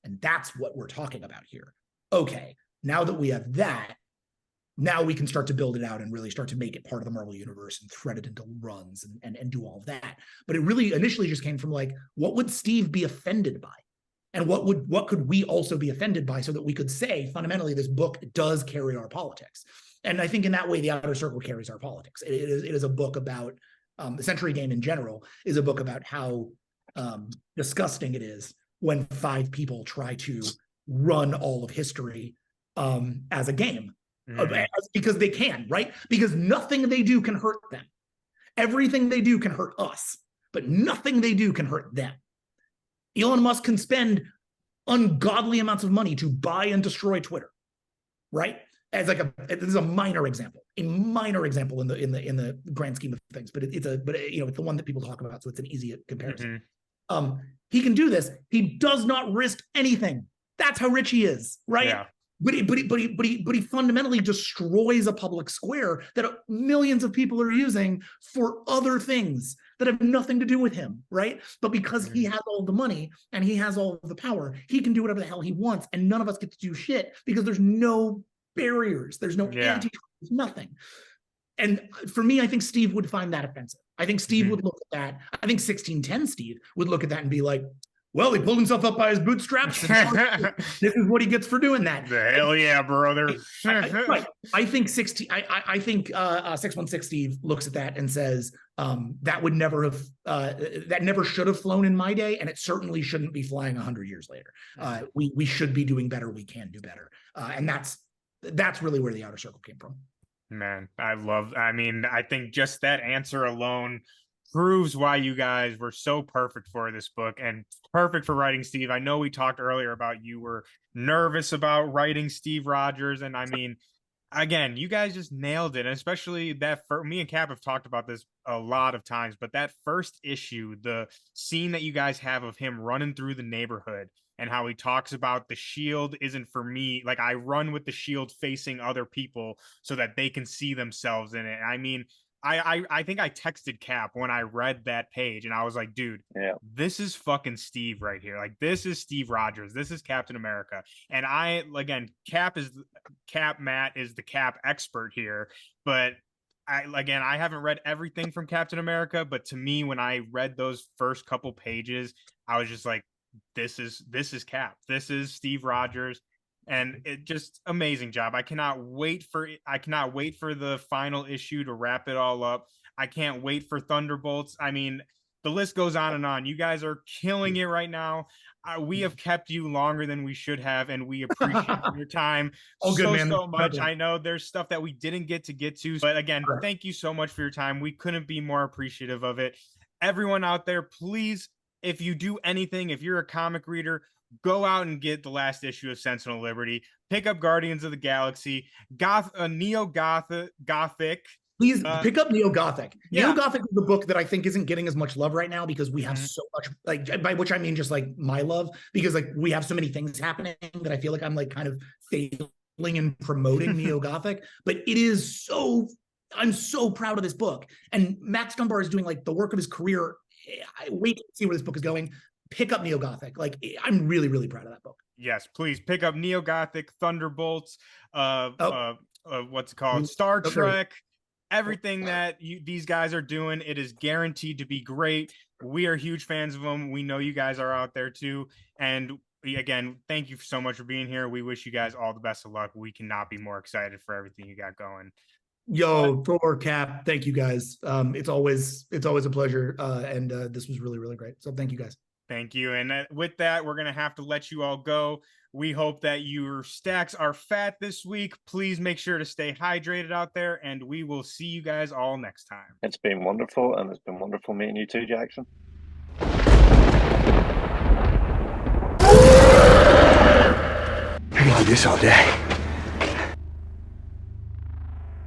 And that's what we're talking about here. Okay, now that we have that, now we can start to build it out and really start to make it part of the Marvel universe and thread it into runs and do all of that. But it really initially just came from like, what would Steve be offended by? And what could we also be offended by, so that we could say, fundamentally, this book does carry our politics. And I think in that way, The Outer Circle carries our politics. It is a book about, the Century Game in general is a book about how disgusting it is when 5 people try to run all of history as a game. Because they can, right? Because nothing they do can hurt them. Everything they do can hurt us, but nothing they do can hurt them. Elon Musk can spend ungodly amounts of money to buy and destroy Twitter, right? As like this is a minor example in the grand scheme of things, but it's the one that people talk about, so it's an easy comparison. He can do this. He does not risk anything. That's how rich he is, right? Yeah. But he fundamentally destroys a public square that millions of people are using for other things that have nothing to do with him, right? But because he has all the money and he has all of the power, he can do whatever the hell he wants, and none of us get to do shit because there's no barriers, there's no anti, nothing. And for me, I think Steve would find that offensive. I think Steve would look at that. I think 1610 Steve would look at that and be like, well, he pulled himself up by his bootstraps. This is what he gets for doing that. The hell yeah, brother. I think 616 Steve looks at that and says, that would never have, that never should have flown in my day, and it certainly shouldn't be flying 100 years later. We should be doing better. We can do better, and that's really where the Outer Circle came from. Man, I think just that answer alone proves why you guys were so perfect for this book and perfect for writing Steve. I know we talked earlier about you were nervous about writing Steve Rogers, and I mean, again, you guys just nailed it. And especially that, me and Cap have talked about this a lot of times, but that first issue, the scene that you guys have of him running through the neighborhood and how he talks about the shield isn't for me. Like, I run with the shield facing other people so that they can see themselves in it. I mean, I think I texted Cap when I read that page, and I was like, dude, this is fucking Steve right here. Like, this is Steve Rogers. This is Captain America. And Matt is the Cap expert here, but I haven't read everything from Captain America, but to me, when I read those first couple pages, I was just like, this is Cap. This is Steve Rogers. And it just amazing job. I cannot wait for the final issue to wrap it all up. I can't wait for Thunderbolts. I mean, the list goes on and on. You guys are killing it right now. We have kept you longer than we should have, and we appreciate your time so much. I know there's stuff that we didn't get to, but again, thank you so much for your time. We couldn't be more appreciative of it. Everyone out there, please, if you do anything, if you're a comic reader, go out and get the last issue of Sentinel Liberty. Pick up Guardians of the Galaxy, NEO-GOTHIC. Please pick up NEO-GOTHIC. Yeah. NEO-GOTHIC is the book that I think isn't getting as much love right now because we have so much, like, by which I mean just like my love, because like we have so many things happening that I feel like I'm like kind of failing in promoting NEO-GOTHIC. But it is so, I'm so proud of this book. And Max Dunbar is doing like the work of his career. I wait to see where this book is going. Pick up NEO-GOTHIC. Like, I'm really, really proud of that book. Yes, please pick up NEO-GOTHIC, Thunderbolts, what's it called? Star Trek. Everything that these guys are doing, it is guaranteed to be great. We are huge fans of them. We know you guys are out there too. And again, thank you so much for being here. We wish you guys all the best of luck. We cannot be more excited for everything you got going. Yo, Thor, Cap, thank you guys. It's always a pleasure. And this was really, really great. So thank you guys. Thank you. And with that, we're going to have to let you all go. We hope that your stacks are fat this week. Please make sure to stay hydrated out there, and we will see you guys all next time. It's been wonderful, and it's been wonderful meeting you too, Jackson. I can do this all day.